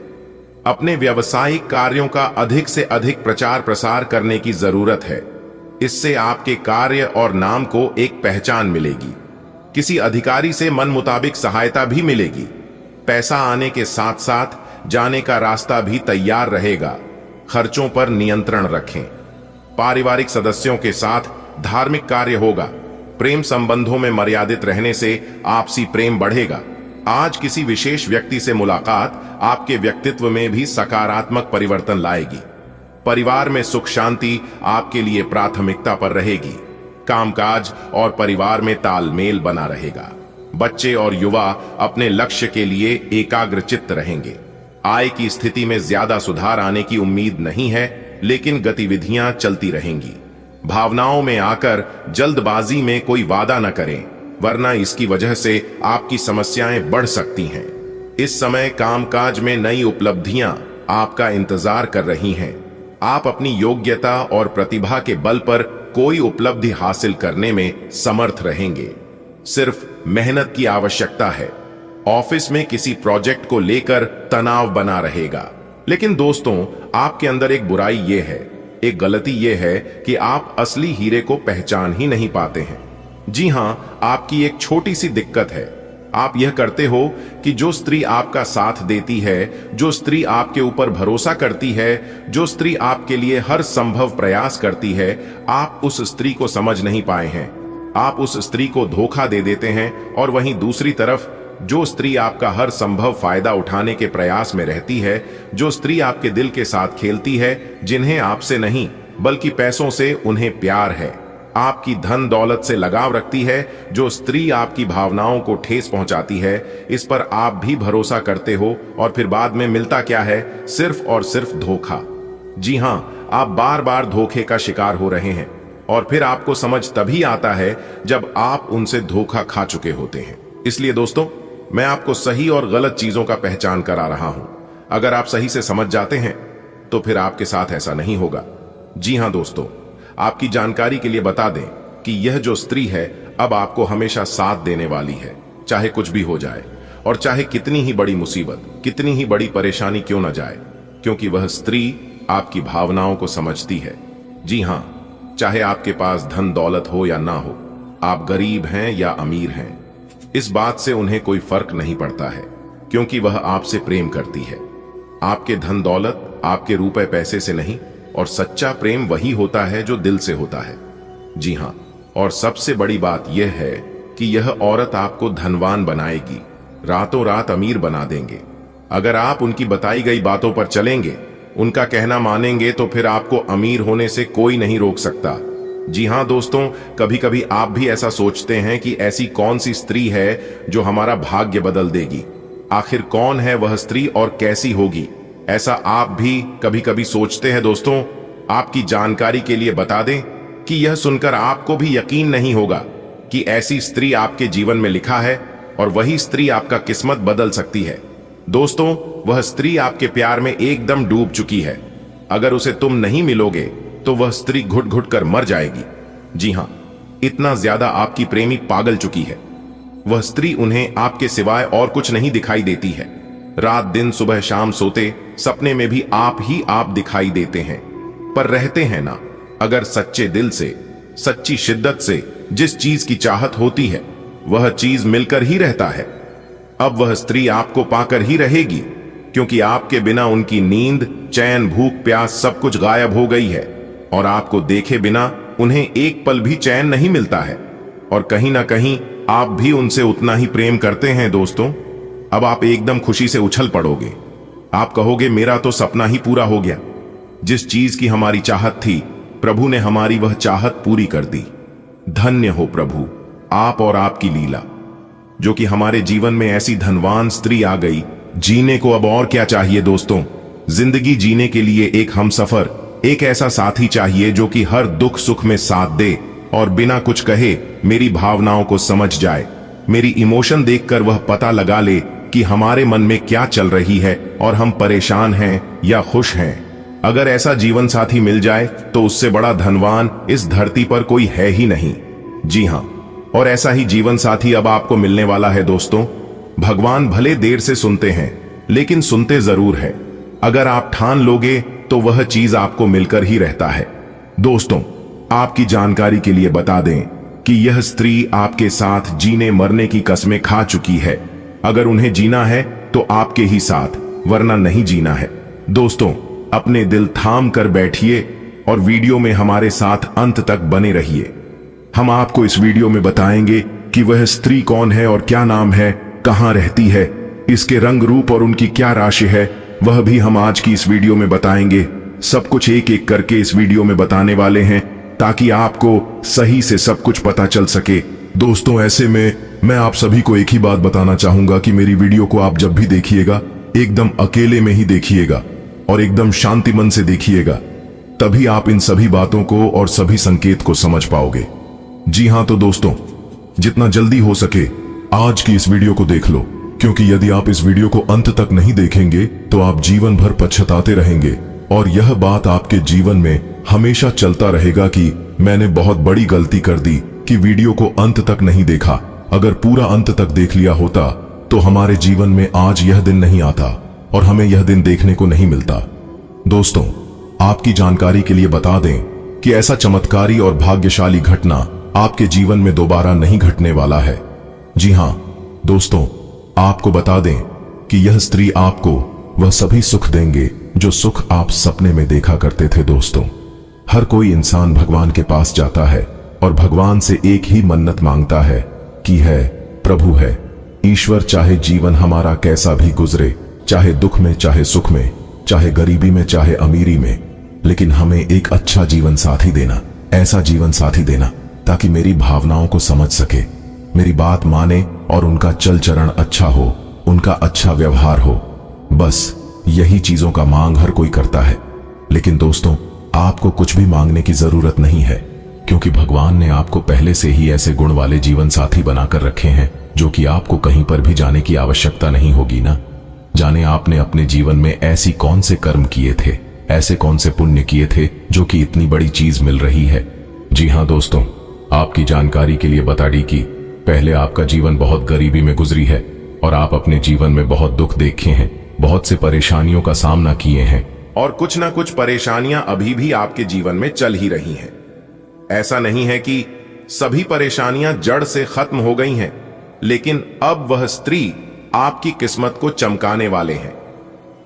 अपने व्यावसायिक कार्यों का अधिक से अधिक प्रचार प्रसार करने की जरूरत है। इससे आपके कार्य और नाम को एक पहचान मिलेगी। किसी अधिकारी से मन मुताबिक सहायता भी मिलेगी। पैसा आने के साथ साथ जाने का रास्ता भी तैयार रहेगा। खर्चों पर नियंत्रण रखें। पारिवारिक सदस्यों के साथ धार्मिक कार्य होगा। प्रेम संबंधों में मर्यादित रहने से आपसी प्रेम बढ़ेगा। आज किसी विशेष व्यक्ति से मुलाकात आपके व्यक्तित्व में भी सकारात्मक परिवर्तन लाएगी। परिवार में सुख शांति आपके लिए प्राथमिकता पर रहेगी। कामकाज और परिवार में तालमेल बना रहेगा। बच्चे और युवा अपने लक्ष्य के लिए एकाग्रचित्त रहेंगे। आय की स्थिति में ज्यादा सुधार आने की उम्मीद नहीं है, लेकिन गतिविधियां चलती रहेंगी। भावनाओं में आकर जल्दबाजी में कोई वादा न करें, वरना इसकी वजह से आपकी समस्याएं बढ़ सकती हैं। इस समय कामकाज में नई उपलब्धियां आपका इंतजार कर रही हैं। आप अपनी योग्यता और प्रतिभा के बल पर कोई उपलब्धि हासिल करने में समर्थ रहेंगे। सिर्फ मेहनत की आवश्यकता है। ऑफिस में किसी प्रोजेक्ट को लेकर तनाव बना रहेगा। लेकिन दोस्तों, आपके अंदर एक बुराई ये है, एक गलती ये है कि आप असली हीरे को पहचान ही नहीं पाते हैं। जी हां, आपकी एक छोटी सी दिक्कत है। आप यह करते हो कि जो स्त्री आपका साथ देती है, जो स्त्री आपके ऊपर भरोसा करती है, जो स्त्री आपके लिए हर संभव प्रयास करती है, आप उस स्त्री को समझ नहीं पाए हैं। आप उस स्त्री को धोखा दे देते हैं। और वहीं दूसरी तरफ जो स्त्री आपका हर संभव फायदा उठाने के प्रयास में रहती है, जो स्त्री आपके दिल के साथ खेलती है, जिन्हें आपसे नहीं बल्कि पैसों से उन्हें प्यार है, आपकी धन दौलत से लगाव रखती है, जो स्त्री आपकी भावनाओं को ठेस पहुंचाती है, इस पर आप भी भरोसा करते हो और फिर बाद में मिलता क्या है? सिर्फ और सिर्फ धोखा। जी हां, आप बार बार धोखे का शिकार हो रहे हैं और फिर आपको समझ तभी आता है जब आप उनसे धोखा खा चुके होते हैं। इसलिए दोस्तों, मैं आपको सही और गलत चीजों का पहचान करा रहा हूं। अगर आप सही से समझ जाते हैं तो फिर आपके साथ ऐसा नहीं होगा। जी हां दोस्तों, आपकी जानकारी के लिए बता दें कि यह जो स्त्री है अब आपको हमेशा साथ देने वाली है, चाहे कुछ भी हो जाए और चाहे कितनी ही बड़ी मुसीबत, कितनी ही बड़ी परेशानी क्यों न जाए, क्योंकि वह स्त्री आपकी भावनाओं को समझती है। जी हां, चाहे आपके पास धन दौलत हो या ना हो, आप गरीब हैं या अमीर हैं, इस बात से उन्हें कोई फर्क नहीं पड़ता है, क्योंकि वह आपसे प्रेम करती है। आपके धन दौलत, आपके रुपए पैसे से नहीं, और सच्चा प्रेम वही होता है जो दिल से होता है। जी हां, और सबसे बड़ी बात यह है कि यह औरत आपको धनवान बनाएगी, रातों रात अमीर बना देंगे। अगर आप उनकी बताई गई बातों पर चलेंगे, उनका कहना मानेंगे, तो फिर आपको अमीर होने से कोई नहीं रोक सकता। जी हां दोस्तों, कभी कभी आप भी ऐसा सोचते हैं कि ऐसी कौन सी स्त्री है जो हमारा भाग्य बदल देगी। आखिर कौन है वह स्त्री और कैसी होगी? ऐसा आप भी कभी कभी सोचते हैं दोस्तों। आपकी जानकारी के लिए बता दें कि यह सुनकर आपको भी यकीन नहीं होगा कि ऐसी स्त्री आपके जीवन में लिखा है और वही स्त्री आपका किस्मत बदल सकती है। दोस्तों, वह स्त्री आपके प्यार में एकदम डूब चुकी है। अगर उसे तुम नहीं मिलोगे तो वह स्त्री घुट घुट कर मर जाएगी। जी हां, इतना ज्यादा आपकी प्रेमी पागल चुकी है। वह स्त्री उन्हें आपके सिवाय और कुछ नहीं दिखाई देती है। रात दिन सुबह शाम सोते सपने में भी आप ही आप दिखाई देते हैं, पर रहते हैं ना। अगर सच्चे दिल से, सच्ची शिद्दत से जिस चीज की चाहत होती है वह चीज मिलकर ही रहता है। अब वह स्त्री आपको पाकर ही रहेगी, क्योंकि आपके बिना उनकी नींद, चैन, भूख, प्यास सब कुछ गायब हो गई है और आपको देखे बिना उन्हें एक पल भी चैन नहीं मिलता है। और कहीं ना कहीं आप भी उनसे उतना ही प्रेम करते हैं दोस्तों। अब आप एकदम खुशी से उछल पड़ोगे। आप कहोगे मेरा तो सपना ही पूरा हो गया। जिस चीज की हमारी चाहत थी, प्रभु ने हमारी वह चाहत पूरी कर दी। धन्य हो प्रभु आप और आपकी लीला, जो कि हमारे जीवन में ऐसी धनवान स्त्री आ गई। जीने को अब और क्या चाहिए दोस्तों। जिंदगी जीने के लिए एक हमसफर, एक ऐसा साथी चाहिए जो कि हर दुख सुख में साथ दे और बिना कुछ कहे मेरी भावनाओं को समझ जाए। मेरी इमोशन देखकर वह पता लगा ले कि हमारे मन में क्या चल रही है और हम परेशान हैं या खुश हैं। अगर ऐसा जीवन साथी मिल जाए तो उससे बड़ा धनवान इस धरती पर कोई है ही नहीं। जी हां, और ऐसा ही जीवन साथी अब आपको मिलने वाला है दोस्तों। भगवान भले देर से सुनते हैं, लेकिन सुनते जरूर है। अगर आप ठान लोगे तो वह चीज आपको मिलकर ही रहता है। दोस्तों, आपकी जानकारी के लिए बता दें कि यह स्त्री आपके साथ जीने मरने की कस्में खा चुकी है। अगर उन्हें जीना है तो आपके ही साथ, वरना नहीं जीना है। दोस्तों, अपने दिल थाम कर बैठिए और वीडियो में हमारे साथ अंत तक बने रहिए। हम आपको इस वीडियो में बताएंगे कि वह स्त्री कौन है और क्या नाम है, कहां रहती है, इसके रंग रूप और उनकी क्या राशि है, वह भी हम आज की इस वीडियो में बताएंगे। सब कुछ एक एक करके इस वीडियो में बताने वाले हैं, ताकि आपको सही से सब कुछ पता चल सके। दोस्तों, ऐसे में मैं आप सभी को एक ही बात बताना चाहूंगा कि मेरी वीडियो को आप जब भी देखिएगा एकदम अकेले में ही देखिएगा और एकदम शांति मन से देखिएगा, तभी आप इन सभी बातों को और सभी संकेत को समझ पाओगे। जी हां, तो दोस्तों, जितना जल्दी हो सके आज की इस वीडियो को देख लो, क्योंकि यदि आप इस वीडियो को अंत तक नहीं देखेंगे तो आप जीवन भर पछताते रहेंगे और यह बात आपके जीवन में हमेशा चलता रहेगा कि मैंने बहुत बड़ी गलती कर दी कि वीडियो को अंत तक नहीं देखा। अगर पूरा अंत तक देख लिया होता तो हमारे जीवन में आज यह दिन नहीं आता और हमें यह दिन देखने को नहीं मिलता। दोस्तों, आपकी जानकारी के लिए बता दें कि ऐसा चमत्कारी और भाग्यशाली घटना आपके जीवन में दोबारा नहीं घटने वाला है। जी हां दोस्तों, आपको बता दें कि यह स्त्री आपको वह सभी सुख देंगे जो सुख आप सपने में देखा करते थे। दोस्तों, हर कोई इंसान भगवान के पास जाता है और भगवान से एक ही मन्नत मांगता है कि है प्रभु है ईश्वर, चाहे जीवन हमारा कैसा भी गुजरे, चाहे दुख में, चाहे सुख में, चाहे गरीबी में, चाहे अमीरी में, लेकिन हमें एक अच्छा जीवन साथी देना, ऐसा जीवन साथी देना ताकि मेरी भावनाओं को समझ सके, मेरी बात माने और उनका चल चरण अच्छा हो, उनका अच्छा व्यवहार हो। बस यही चीजों का मांग हर कोई करता है। लेकिन दोस्तों, आपको कुछ भी मांगने की जरूरत नहीं है, क्योंकि भगवान ने आपको पहले से ही ऐसे गुण वाले जीवन साथी बनाकर रखे हैं जो कि आपको कहीं पर भी जाने की आवश्यकता नहीं होगी ना। जाने आपने अपने जीवन में ऐसी कौन से कर्म किए थे, ऐसे कौन से पुण्य किए थे जो कि इतनी बड़ी चीज मिल रही है। जी हां दोस्तों, आपकी जानकारी के लिए बता दी कि पहले आपका जीवन बहुत गरीबी में गुजरी है और आप अपने जीवन में बहुत दुख देखे हैं, बहुत से परेशानियों का सामना किए हैं और कुछ ना कुछ परेशानियां अभी भी आपके जीवन में चल ही रही हैं। ऐसा नहीं है कि सभी परेशानियां जड़ से खत्म हो गई हैं, लेकिन अब वह स्त्री आपकी किस्मत को चमकाने वाले हैं।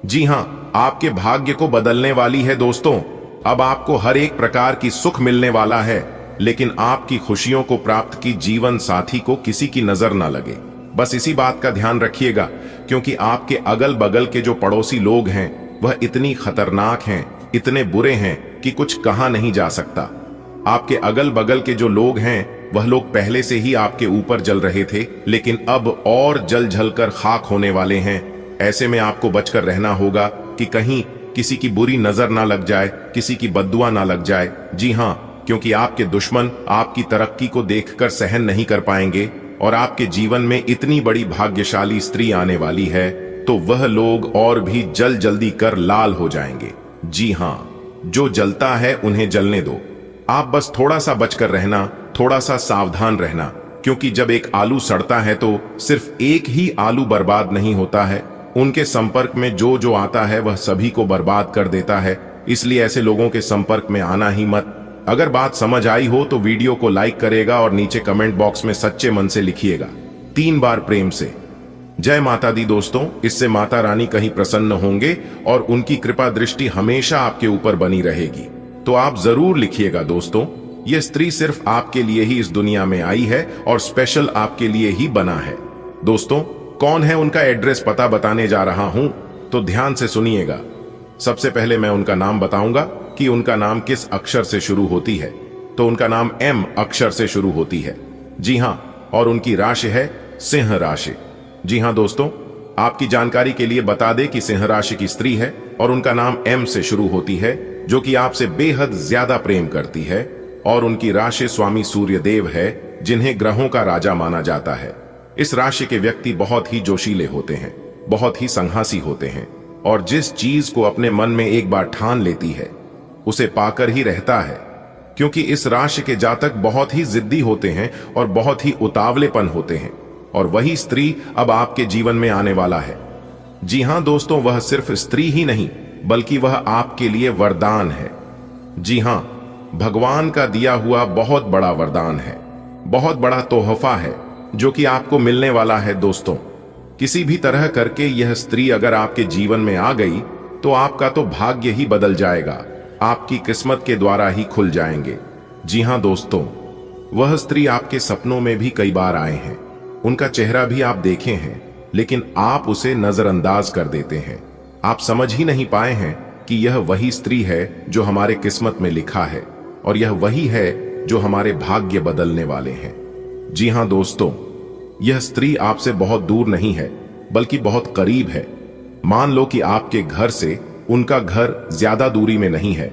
जी हां, आपके भाग्य को बदलने वाली है दोस्तों। अब आपको हर एक प्रकार की सुख मिलने वाला है, लेकिन आपकी खुशियों को प्राप्त की जीवन साथी को किसी की नजर ना लगे। बस इसी बात का ध्यान रखिएगा, क्योंकि आपके अगल बगल के जो पड़ोसी लोग हैं वह इतनी खतरनाक हैं, इतने बुरे हैं कि कुछ कहा नहीं जा सकता। आपके अगल बगल के जो लोग हैं वह लोग पहले से ही आपके ऊपर जल रहे थे, लेकिन अब और जल जलकर खाक होने वाले हैं। ऐसे में आपको बचकर रहना होगा कि कहीं किसी की बुरी नजर ना लग जाए, किसी की बद्दुआ ना लग जाए। जी हां, क्योंकि आपके दुश्मन आपकी तरक्की को देखकर सहन नहीं कर पाएंगे और आपके जीवन में इतनी बड़ी भाग्यशाली स्त्री आने वाली है तो वह लोग और भी जल्दी कर लाल हो जाएंगे। जी हां, जो जलता है उन्हें जलने दो। आप बस थोड़ा सा बचकर रहना, थोड़ा सा सावधान रहना, क्योंकि जब एक आलू सड़ता है तो सिर्फ एक ही आलू बर्बाद नहीं होता है, उनके संपर्क में जो जो आता है वह सभी को बर्बाद कर देता है। इसलिए ऐसे लोगों के संपर्क में आना ही मत। अगर बात समझ आई हो तो वीडियो को लाइक करेगा और नीचे कमेंट बॉक्स में सच्चे मन से लिखिएगा 3 बार प्रेम से जय माता दी। दोस्तों, इससे माता रानी कहीं प्रसन्न होंगे और उनकी कृपा दृष्टि हमेशा आपके ऊपर बनी रहेगी। तो आप जरूर लिखिएगा दोस्तों, यह स्त्री सिर्फ आपके लिए ही इस दुनिया में आई है और स्पेशल आपके लिए ही बना है। दोस्तों, कौन है उनका एड्रेस पता बताने जा रहा हूं, तो ध्यान से सुनिएगा। सबसे पहले मैं उनका नाम बताऊंगा कि उनका नाम किस अक्षर से शुरू होती है। तो उनका नाम एम अक्षर से शुरू होती है। जी हां, और उनकी राशि है सिंह राशि। जी हां दोस्तों, आपकी जानकारी के लिए बता दें कि सिंह राशि की स्त्री है और उनका नाम एम से शुरू होती है, जो कि आपसे बेहद ज्यादा प्रेम करती है। और उनकी राशि स्वामी सूर्य देव है, जिन्हें ग्रहों का राजा माना जाता है। इस राशि के व्यक्ति बहुत ही जोशीले होते हैं, बहुत ही संहासी होते हैं और जिस चीज को अपने मन में एक बार ठान लेती है उसे पाकर ही रहता है। क्योंकि इस राशि के जातक बहुत ही जिद्दी होते हैं और बहुत ही उतावलेपन होते हैं, और वही स्त्री अब आपके जीवन में आने वाला है। जी हां दोस्तों, वह सिर्फ स्त्री ही नहीं बल्कि वह आपके लिए वरदान है। जी हां, भगवान का दिया हुआ बहुत बड़ा वरदान है, बहुत बड़ा तोहफा है जो कि आपको मिलने वाला है। दोस्तों, किसी भी तरह करके यह स्त्री अगर आपके जीवन में आ गई तो आपका तो भाग्य ही बदल जाएगा, आपकी किस्मत के द्वारा ही खुल जाएंगे। जी हां दोस्तों, वह स्त्री आपके सपनों में भी कई बार आए हैं, उनका चेहरा भी आप देखे हैं, लेकिन आप उसे नजरअंदाज कर देते हैं। आप समझ ही नहीं पाए हैं कि यह वही स्त्री है जो हमारे किस्मत में लिखा है और यह वही है जो हमारे भाग्य बदलने वाले हैं। जी हां दोस्तों, यह स्त्री आपसे बहुत दूर नहीं है बल्कि बहुत करीब है। मान लो कि आपके घर से उनका घर ज्यादा दूरी में नहीं है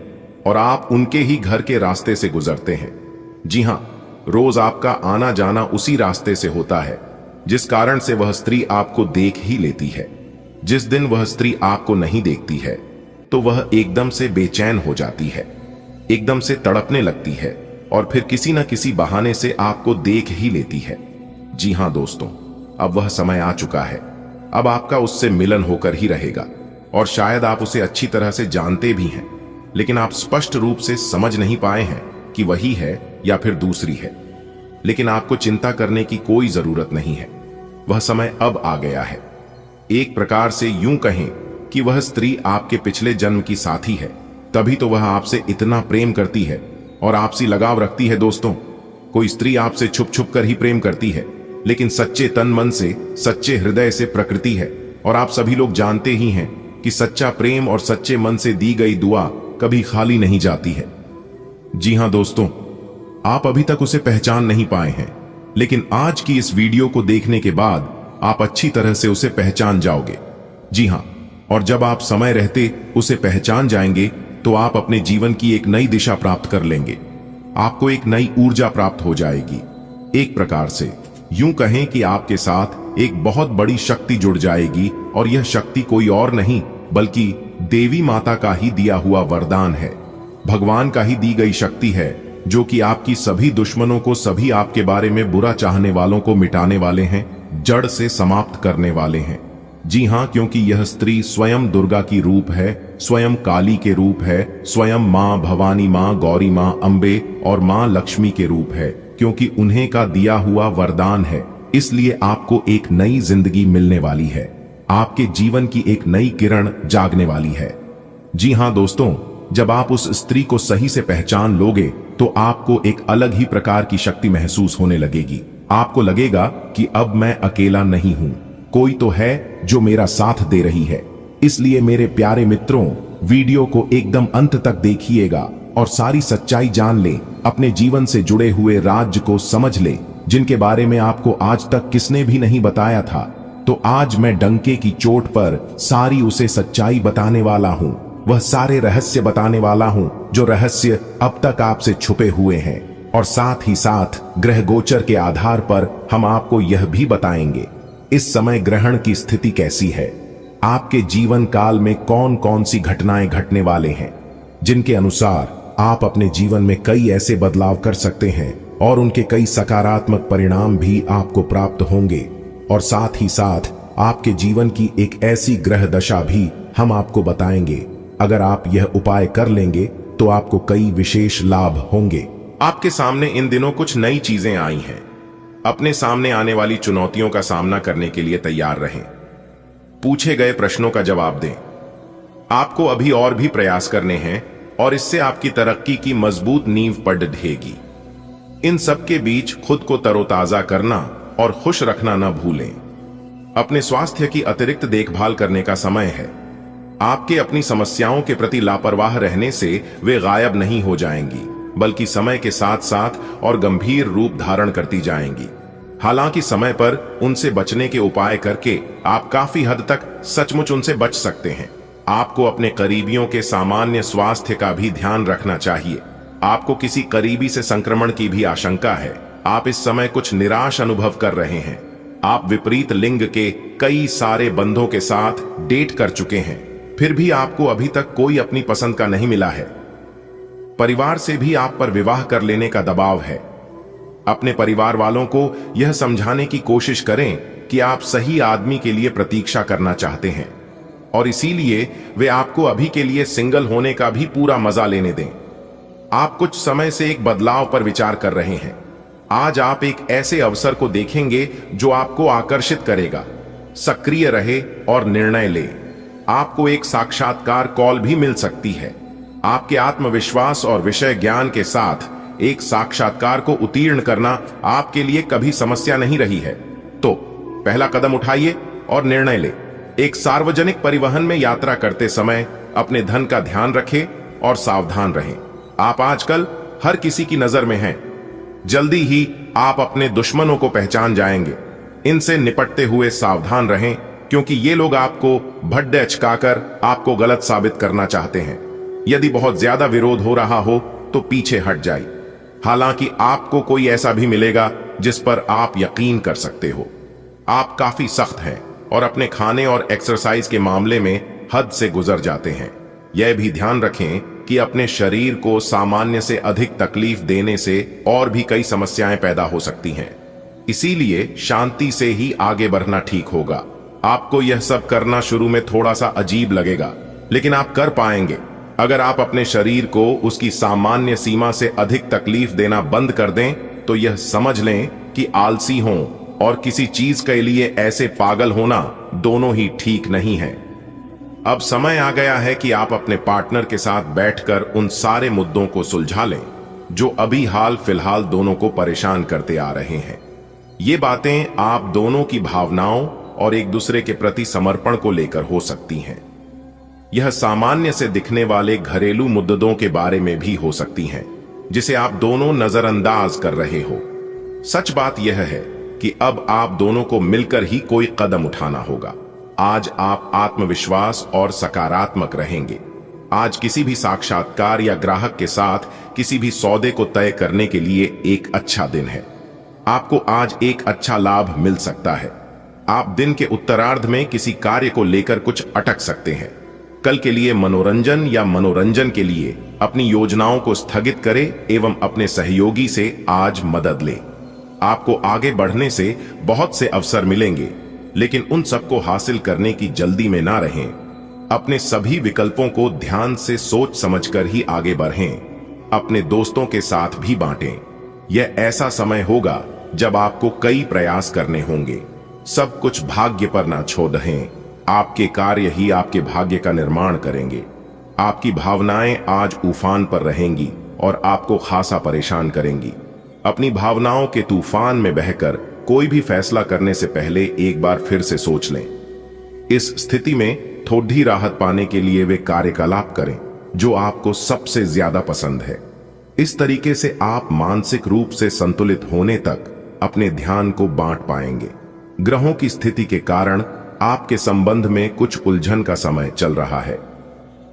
और आप उनके ही घर के रास्ते से गुजरते हैं। जी हां, रोज आपका आना जाना उसी रास्ते से होता है, जिस कारण से वह स्त्री आपको देख ही लेती है। जिस दिन वह स्त्री आपको नहीं देखती है तो वह एकदम से बेचैन हो जाती है, एकदम से तड़पने लगती है और फिर किसी न किसी बहाने से आपको देख ही लेती है। जी हां दोस्तों, अब वह समय आ चुका है। अब आपका उससे मिलन होकर ही रहेगा और शायद आप उसे अच्छी तरह से जानते भी हैं, लेकिन आप स्पष्ट रूप से समझ नहीं पाए हैं कि वही है या फिर दूसरी है। लेकिन आपको चिंता करने की कोई जरूरत नहीं है, वह समय अब आ गया है। एक प्रकार से यूं कहें कि वह स्त्री आपके पिछले जन्म की साथी है, तभी तो वह आपसे इतना प्रेम करती है और आपसी लगाव रखती है। दोस्तों, कोई स्त्री आपसे छुप छुप कर ही प्रेम करती है, लेकिन सच्चे तन मन से, सच्चे हृदय से प्रकृति है। और आप सभी लोग जानते ही हैं कि सच्चा प्रेम और सच्चे मन से दी गई दुआ कभी खाली नहीं जाती है। जी हां दोस्तों, आप अभी तक उसे पहचान नहीं पाए हैं, लेकिन आज की इस वीडियो को देखने के बाद आप अच्छी तरह से उसे पहचान जाओगे। जी हां, और जब आप समय रहते उसे पहचान जाएंगे तो आप अपने जीवन की एक नई दिशा प्राप्त कर लेंगे, आपको एक नई ऊर्जा प्राप्त हो जाएगी। एक प्रकार से यूं कहें कि आपके साथ एक बहुत बड़ी शक्ति जुड़ जाएगी और यह शक्ति कोई और नहीं बल्कि देवी माता का ही दिया हुआ वरदान है, भगवान का ही दी गई शक्ति है, जो कि आपकी सभी दुश्मनों को, सभी आपके बारे में बुरा चाहने वालों को मिटाने वाले हैं, जड़ से समाप्त करने वाले हैं। जी हां, क्योंकि यह स्त्री स्वयं दुर्गा की रूप है, स्वयं काली के रूप है, स्वयं मां भवानी, मां गौरी, मां अंबे और मां लक्ष्मी के रूप है, क्योंकि उन्हें का दिया हुआ वरदान है। इसलिए आपको एक नई जिंदगी मिलने वाली है, आपके जीवन की एक नई किरण जागने वाली है। जी हां दोस्तों, जब आप उस स्त्री को सही से पहचान लोगे तो आपको एक अलग ही प्रकार की शक्ति महसूस होने लगेगी। आपको लगेगा कि अब मैं अकेला नहीं हूं, कोई तो है जो मेरा साथ दे रही है। इसलिए मेरे प्यारे मित्रों, वीडियो को एकदम अंत तक देखिएगा और सारी सच्चाई जान ले, अपने जीवन से जुड़े हुए राज्य को समझ ले, जिनके बारे में आपको आज तक किसने भी नहीं बताया था। तो आज मैं डंके की चोट पर सारी उसे सच्चाई बताने वाला हूं, वह सारे रहस्य बताने वाला हूं जो रहस्य अब तक आपसे छुपे हुए हैं। और साथ ही साथ ग्रह गोचर के आधार पर हम आपको यह भी बताएंगे इस समय ग्रहण की स्थिति कैसी है, आपके जीवन काल में कौन कौन सी घटनाएं घटने वाले हैं, जिनके अनुसार आप अपने जीवन में कई ऐसे बदलाव कर सकते हैं और उनके कई सकारात्मक परिणाम भी आपको प्राप्त होंगे। और साथ ही साथ आपके जीवन की एक ऐसी ग्रह दशा भी हम आपको बताएंगे। अगर आप यह उपाय कर लेंगे तो आपको कई विशेष लाभ होंगे। आपके सामने इन दिनों कुछ नई चीजें आई हैं। अपने सामने आने वाली चुनौतियों का सामना करने के लिए तैयार रहें। पूछे गए प्रश्नों का जवाब दें। आपको अभी और भी प्रयास करने हैं और इससे आपकी तरक्की की मजबूत नींव पड़ ढहेगी। इन सब के बीच खुद को तरोताजा करना और खुश रखना न भूलें। अपने स्वास्थ्य की अतिरिक्त देखभाल करने का समय है। आपके अपनी समस्याओं के प्रति लापरवाह रहने से वे गायब नहीं हो जाएंगी, बल्कि समय के साथ साथ और गंभीर रूप धारण करती जाएंगी। हालांकि समय पर उनसे बचने के उपाय करके आप काफी हद तक सचमुच उनसे बच सकते हैं। आपको अपने करीबियों के सामान्य स्वास्थ्य का भी ध्यान रखना चाहिए। आपको किसी करीबी से संक्रमण की भी आशंका है। आप इस समय कुछ निराश अनुभव कर रहे हैं। आप विपरीत लिंग के कई सारे बंधों के साथ डेट कर चुके हैं, फिर भी आपको अभी तक कोई अपनी पसंद का नहीं मिला है। परिवार से भी आप पर विवाह कर लेने का दबाव है। अपने परिवार वालों को यह समझाने की कोशिश करें कि आप सही आदमी के लिए प्रतीक्षा करना चाहते हैं और इसीलिए वे आपको अभी के लिए सिंगल होने का भी पूरा मजा लेने दें। आप कुछ समय से एक बदलाव पर विचार कर रहे हैं। आज आप एक ऐसे अवसर को देखेंगे जो आपको आकर्षित करेगा। सक्रिय रहे और निर्णय ले। आपको एक साक्षात्कार कॉल भी मिल सकती है। आपके आत्मविश्वास और विषय ज्ञान के साथ एक साक्षात्कार को उत्तीर्ण करना आपके लिए कभी समस्या नहीं रही है। तो पहला कदम उठाइए और निर्णय ले। एक सार्वजनिक परिवहन में यात्रा करते समय अपने धन का ध्यान रखें और सावधान रहें। आप आजकल हर किसी की नजर में हैं। जल्दी ही आप अपने दुश्मनों को पहचान जाएंगे। इनसे निपटते हुए सावधान रहें, क्योंकि ये लोग आपको भड्डे अचकाकर आपको गलत साबित करना चाहते हैं। यदि बहुत ज्यादा विरोध हो रहा हो तो पीछे हट जाइए। हालांकि आपको कोई ऐसा भी मिलेगा जिस पर आप यकीन कर सकते हो। आप काफी सख्त हैं और अपने खाने और एक्सरसाइज के मामले में हद से गुजर जाते हैं। यह भी ध्यान रखें कि अपने शरीर को सामान्य से अधिक तकलीफ देने से और भी कई समस्याएं पैदा हो सकती हैं। इसीलिए शांति से ही आगे बढ़ना ठीक होगा। आपको यह सब करना शुरू में थोड़ा सा अजीब लगेगा, लेकिन आप कर पाएंगे। अगर आप अपने शरीर को उसकी सामान्य सीमा से अधिक तकलीफ देना बंद कर दें, तो यह समझ लें कि आलसी हों और किसी चीज के लिए ऐसे पागल होना दोनों ही ठीक नहीं है। अब समय आ गया है कि आप अपने पार्टनर के साथ बैठकर उन सारे मुद्दों को सुलझा लें जो अभी हाल फिलहाल दोनों को परेशान करते आ रहे हैं। ये बातें आप दोनों की भावनाओं और एक दूसरे के प्रति समर्पण को लेकर हो सकती हैं। यह सामान्य से दिखने वाले घरेलू मुद्दों के बारे में भी हो सकती हैं, जिसे आप दोनों नजरअंदाज कर रहे हो। सच बात यह है कि अब आप दोनों को मिलकर ही कोई कदम उठाना होगा। आज आप आत्मविश्वास और सकारात्मक रहेंगे। आज किसी भी साक्षात्कार या ग्राहक के साथ किसी भी सौदे को तय करने के लिए एक अच्छा दिन है। आपको आज एक अच्छा लाभ मिल सकता है। आप दिन के उत्तरार्ध में किसी कार्य को लेकर कुछ अटक सकते हैं। कल के लिए मनोरंजन या मनोरंजन के लिए अपनी योजनाओं को स्थगित करें एवं अपने सहयोगी से आज मदद लें। आपको आगे बढ़ने से बहुत से अवसर मिलेंगे, लेकिन उन सबको हासिल करने की जल्दी में ना रहें। अपने सभी विकल्पों को ध्यान से सोच समझकर ही आगे बढ़ें। अपने दोस्तों के साथ भी बांटें। यह ऐसा समय होगा जब आपको कई प्रयास करने होंगे। सब कुछ भाग्य पर ना छोड़ दें। आपके कार्य ही आपके भाग्य का निर्माण करेंगे। आपकी भावनाएं आज उफान पर रहेंगी और आपको खासा परेशान करेंगी। अपनी भावनाओं के तूफान में बहकर कोई भी फैसला करने से पहले एक बार फिर से सोच लें। इस स्थिति में थोड़ी राहत पाने के लिए वे कार्यकलाप करें जो आपको सबसे ज्यादा पसंद है। इस तरीके से आप मानसिक रूप से संतुलित होने तक अपने ध्यान को बांट पाएंगे। ग्रहों की स्थिति के कारण आपके संबंध में कुछ उलझन का समय चल रहा है।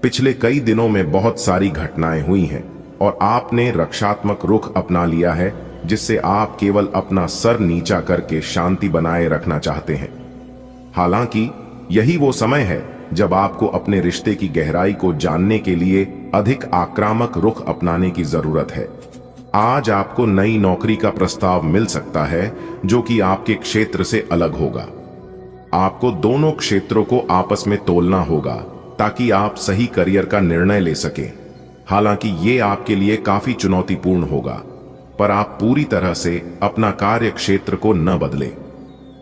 पिछले कई दिनों में बहुत सारी घटनाएं हुई हैं और आपने रक्षात्मक रुख अपना लिया है, जिससे आप केवल अपना सर नीचा करके शांति बनाए रखना चाहते हैं। हालांकि यही वो समय है जब आपको अपने रिश्ते की गहराई को जानने के लिए अधिक आक्रामक रुख अपनाने की जरूरत है। आज आपको नई नौकरी का प्रस्ताव मिल सकता है जो कि आपके क्षेत्र से अलग होगा। आपको दोनों क्षेत्रों को आपस में तोलना होगा ताकि आप सही करियर का निर्णय ले सकें। हालांकि ये आपके लिए काफी चुनौतीपूर्ण होगा, पर आप पूरी तरह से अपना कार्य क्षेत्र को न बदलें।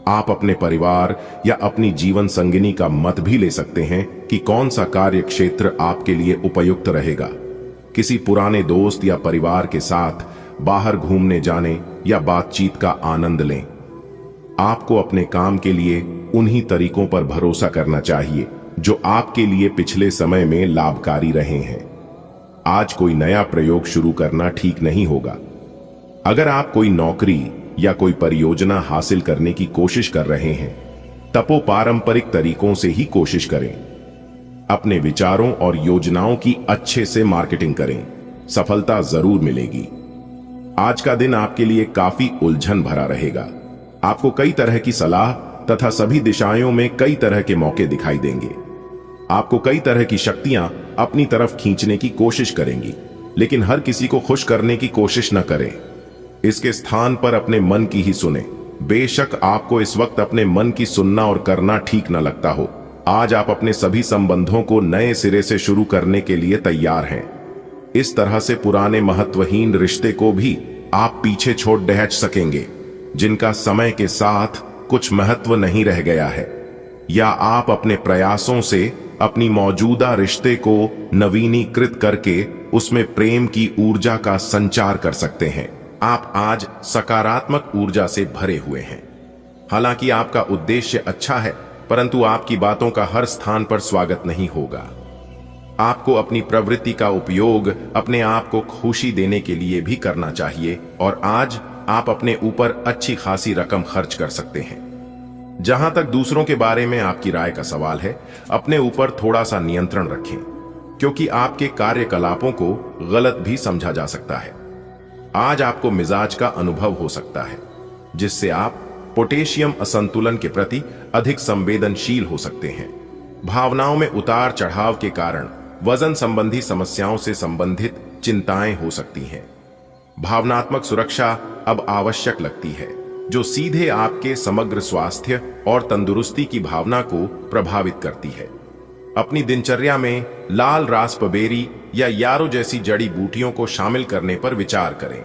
आप अपने परिवार या अपनी जीवन संगिनी का मत भी ले सकते हैं कि कौन सा कार्य क्षेत्र आपके लिए उपयुक्त रहेगा। किसी पुराने दोस्त या परिवार के साथ बाहर घूमने जाने या बातचीत का आनंद लें। आपको अपने काम के लिए उन्हीं तरीकों पर भरोसा करना चाहिए जो आपके लिए पिछले समय में लाभकारी रहे हैं। आज कोई नया प्रयोग शुरू करना ठीक नहीं होगा। अगर आप कोई नौकरी या कोई परियोजना हासिल करने की कोशिश कर रहे हैं, तब वो पारंपरिक तरीकों से ही कोशिश करें। अपने विचारों और योजनाओं की अच्छे से मार्केटिंग करें, सफलता जरूर मिलेगी। आज का दिन आपके लिए काफी उलझन भरा रहेगा। आपको कई तरह की सलाह तथा सभी दिशाओं में कई तरह के मौके दिखाई देंगे। आपको कई तरह की शक्तियां अपनी तरफ खींचने की कोशिश करेंगी, लेकिन हर किसी को खुश करने की कोशिश न करें। इसके स्थान पर अपने मन की ही सुने। बेशक आपको इस वक्त अपने मन की सुनना और करना ठीक न लगता हो, आज आप अपने सभी संबंधों को नए सिरे से शुरू करने के लिए तैयार हैं। इस तरह से पुराने महत्वहीन रिश्ते को भी आप पीछे छोड़ दहच सकेंगे, जिनका समय के साथ कुछ महत्व नहीं रह गया है। या आप अपने प्रयासों से अपनी मौजूदा रिश्ते को नवीनीकृत करके उसमें प्रेम की ऊर्जा का संचार कर सकते हैं। आप आज सकारात्मक ऊर्जा से भरे हुए हैं। हालांकि आपका उद्देश्य अच्छा है, परंतु आपकी बातों का हर स्थान पर स्वागत नहीं होगा। आपको अपनी प्रवृत्ति का उपयोग अपने आप को खुशी देने के लिए भी करना चाहिए, और आज आप अपने ऊपर अच्छी खासी रकम खर्च कर सकते हैं। जहां तक दूसरों के बारे में आपकी राय का सवाल है, अपने ऊपर थोड़ा सा नियंत्रण रखें, क्योंकि आपके कार्यकलापों को गलत भी समझा जा सकता है। आज आपको मिजाज का अनुभव हो सकता है, जिससे आप पोटेशियम असंतुलन के प्रति अधिक संवेदनशील हो सकते हैं। भावनाओं में उतार चढ़ाव के कारण वजन संबंधी समस्याओं से संबंधित चिंताएं हो सकती हैं। भावनात्मक सुरक्षा अब आवश्यक लगती है, जो सीधे आपके समग्र स्वास्थ्य और तंदुरुस्ती की भावना को प्रभावित करती है। अपनी दिनचर्या में लाल रास्पबेरी या यारो जैसी जड़ी बूटियों को शामिल करने पर विचार करें।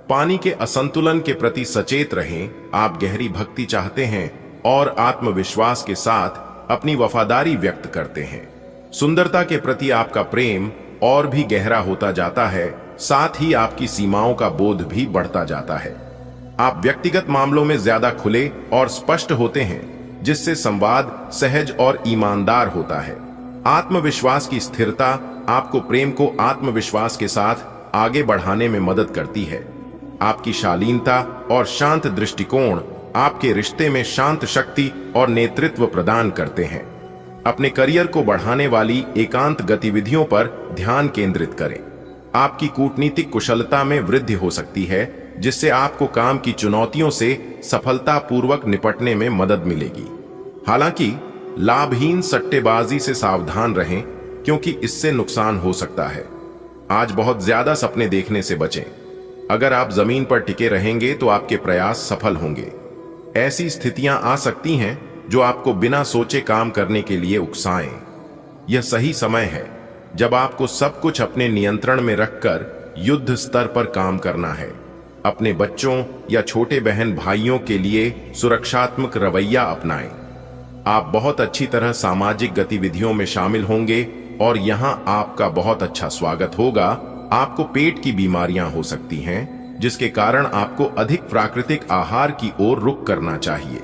पानी के असंतुलन के प्रति सचेत रहें। आप गहरी भक्ति चाहते हैं और आत्मविश्वास के साथ अपनी वफादारी व्यक्त करते हैं। सुंदरता के प्रति आपका प्रेम और भी गहरा होता जाता है, साथ ही आपकी सीमाओं का बोध भी बढ़ता जाता है। आप व्यक्तिगत मामलों में ज्यादा खुले और स्पष्ट होते हैं, जिससे संवाद सहज और ईमानदार होता है। आत्मविश्वास की स्थिरता आपको प्रेम को आत्मविश्वास के साथ आगे बढ़ाने में मदद करती है। आपकी शालीनता और शांत दृष्टिकोण आपके रिश्ते में शांत शक्ति और नेतृत्व प्रदान करते हैं। अपने करियर को बढ़ाने वाली एकांत गतिविधियों पर ध्यान केंद्रित करें। आपकी कूटनीतिक कुशलता में वृद्धि हो सकती है, जिससे आपको काम की चुनौतियों से सफलतापूर्वक निपटने में मदद मिलेगी। हालांकि लाभहीन सट्टेबाजी से सावधान रहें, क्योंकि इससे नुकसान हो सकता है। आज बहुत ज्यादा सपने देखने से बचें। अगर आप जमीन पर टिके रहेंगे तो आपके प्रयास सफल होंगे। ऐसी स्थितियां आ सकती हैं जो आपको बिना सोचे काम करने के लिए उकसाएं। यह सही समय है जब आपको सब कुछ अपने नियंत्रण में रखकर युद्ध स्तर पर काम करना है। अपने बच्चों या छोटे बहन भाइयों के लिए सुरक्षात्मक रवैया अपनाएं। आप बहुत अच्छी तरह सामाजिक गतिविधियों में शामिल होंगे और यहां आपका बहुत अच्छा स्वागत होगा। आपको पेट की बीमारियां हो सकती हैं, जिसके कारण आपको अधिक प्राकृतिक आहार की ओर रुख करना चाहिए।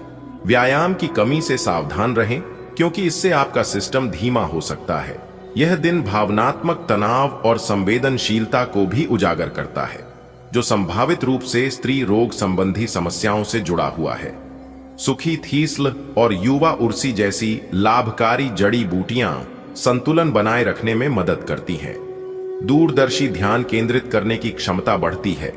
व्यायाम की कमी से सावधान रहें, क्योंकि इससे आपका सिस्टम धीमा हो सकता है। यह दिन भावनात्मक तनाव और संवेदनशीलता को भी उजागर करता है, जो संभावित रूप से स्त्री रोग संबंधी समस्याओं से जुड़ा हुआ है। सुखी थीस्ल और युवा उर्सी जैसी लाभकारी जड़ी बूटियां संतुलन बनाए रखने में मदद करती हैं। दूरदर्शी ध्यान केंद्रित करने की क्षमता बढ़ती है,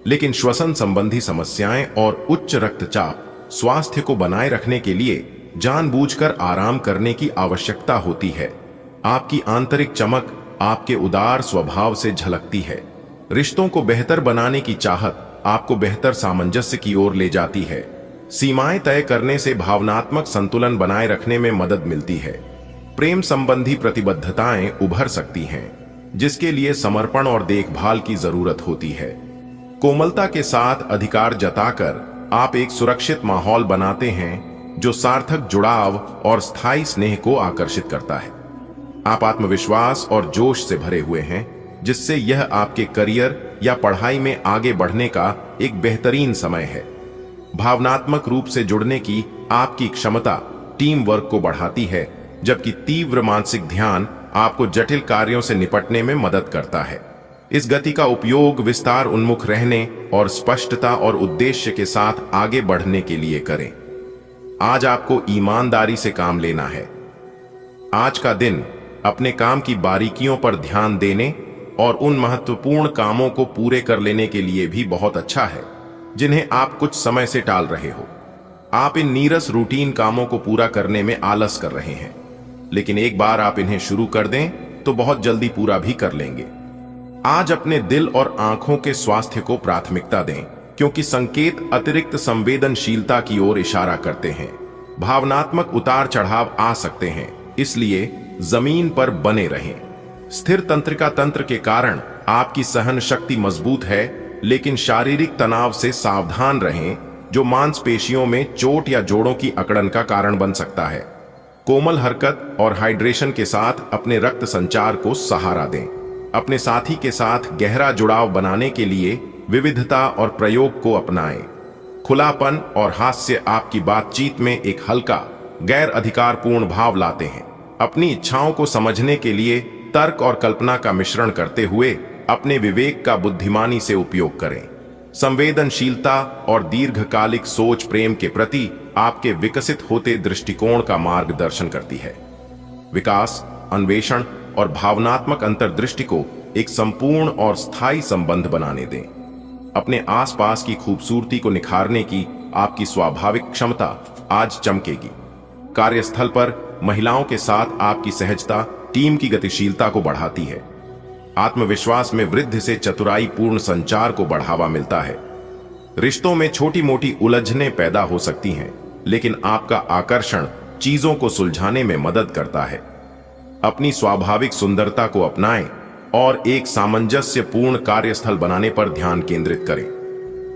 लेकिन श्वसन संबंधी समस्याएं और उच्च रक्तचाप स्वास्थ्य को बनाए रखने के लिए जानबूझकर आराम करने की आवश्यकता होती है। आपकी आंतरिक चमक आपके उदार स्वभाव से झलकती है। रिश्तों को बेहतर बनाने की चाहत आपको बेहतर सामंजस्य की ओर ले जाती है। सीमाएं तय करने से भावनात्मक संतुलन बनाए रखने में मदद मिलती है। प्रेम संबंधी प्रतिबद्धताएं उभर सकती हैं। जिसके लिए समर्पण और देखभाल की जरूरत होती है। कोमलता के साथ अधिकार जताकर आप एक सुरक्षित माहौल बनाते हैं जो सार्थक जुड़ाव और स्थायी स्नेह को आकर्षित करता है। आप आत्मविश्वास और जोश से भरे हुए हैं, जिससे यह आपके करियर या पढ़ाई में आगे बढ़ने का एक बेहतरीन समय है। भावनात्मक रूप से जुड़ने की आपकी क्षमता टीम वर्क को बढ़ाती है, जबकि तीव्र मानसिक ध्यान आपको जटिल कार्यों से निपटने में मदद करता है। इस गति का उपयोग विस्तार उन्मुख रहने और स्पष्टता और उद्देश्य के साथ आगे बढ़ने के लिए करें। आज आपको ईमानदारी से काम लेना है। आज का दिन अपने काम की बारीकियों पर ध्यान देने और उन महत्वपूर्ण कामों को पूरे कर लेने के लिए भी बहुत अच्छा है जिन्हें आप कुछ समय से टाल रहे हो। आप इन नीरस रूटीन कामों को पूरा करने में आलस कर रहे हैं, लेकिन एक बार आप इन्हें शुरू कर दें तो बहुत जल्दी पूरा भी कर लेंगे। आज अपने दिल और आंखों के स्वास्थ्य को प्राथमिकता दें, क्योंकि संकेत अतिरिक्त संवेदनशीलता की ओर इशारा करते हैं। भावनात्मक उतार चढ़ाव आ सकते हैं, इसलिए जमीन पर बने रहें। स्थिर तंत्रिका तंत्र के कारण आपकी सहन शक्ति मजबूत है, लेकिन शारीरिक तनाव से सावधान रहें, जो मांसपेशियों में चोट या जोड़ों की अकड़न का कारण बन सकता है। कोमल हरकत और हाइड्रेशन के साथ अपने रक्त संचार को सहारा दें। अपने साथी के साथ गहरा जुड़ाव बनाने के लिए विविधता और प्रयोग को अपनाएं। खुलापन और हास्य आपकी बातचीत में एक हल्का, गैर अधिकारपूर्ण भाव लाते हैं। अपनी इच्छाओं को समझने के लिए तर्क और कल्पना का मिश्रण करते हुए अपने विवेक का बुद्धिमानी से उपयोग करें। संवेदनशीलता और दीर्घकालिक सोच प्रेम के प्रति आपके विकसित होते दृष्टिकोण का मार्गदर्शन करती है। विकास, अन्वेषण और भावनात्मक अंतर्दृष्टि को एक संपूर्ण और स्थायी संबंध बनाने दें। अपने आसपास की खूबसूरती को निखारने की आपकी स्वाभाविक क्षमता आज चमकेगी। कार्यस्थल पर महिलाओं के साथ आपकी सहजता टीम की गतिशीलता को बढ़ाती है। आत्मविश्वास में वृद्धि से चतुराई पूर्ण संचार को बढ़ावा मिलता है। रिश्तों में छोटी मोटी उलझनें पैदा हो सकती हैं, लेकिन आपका आकर्षण चीजों को सुलझाने में मदद करता है। अपनी स्वाभाविक सुंदरता को अपनाएं और एक सामंजस्यपूर्ण कार्यस्थल बनाने पर ध्यान केंद्रित करें।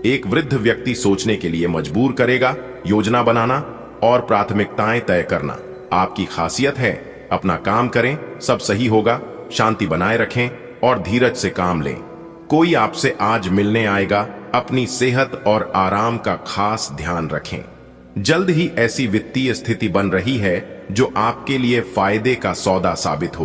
एक वृद्ध व्यक्ति सोचने के लिए मजबूर करेगा, योजना बनाना और प्राथमिकताएं तय करना आपकी खासियत है। अपना काम करें, सब सही होगा। शांति बनाए रखें और धीरज से काम लें। कोई आपसे आज मिलने आएगा। अपनी सेहत और आराम का खास ध्यान रखें। जल्द ही ऐसी वित्तीय स्थिति बन रही है जो आपके लिए फायदे का सौदा साबित हो।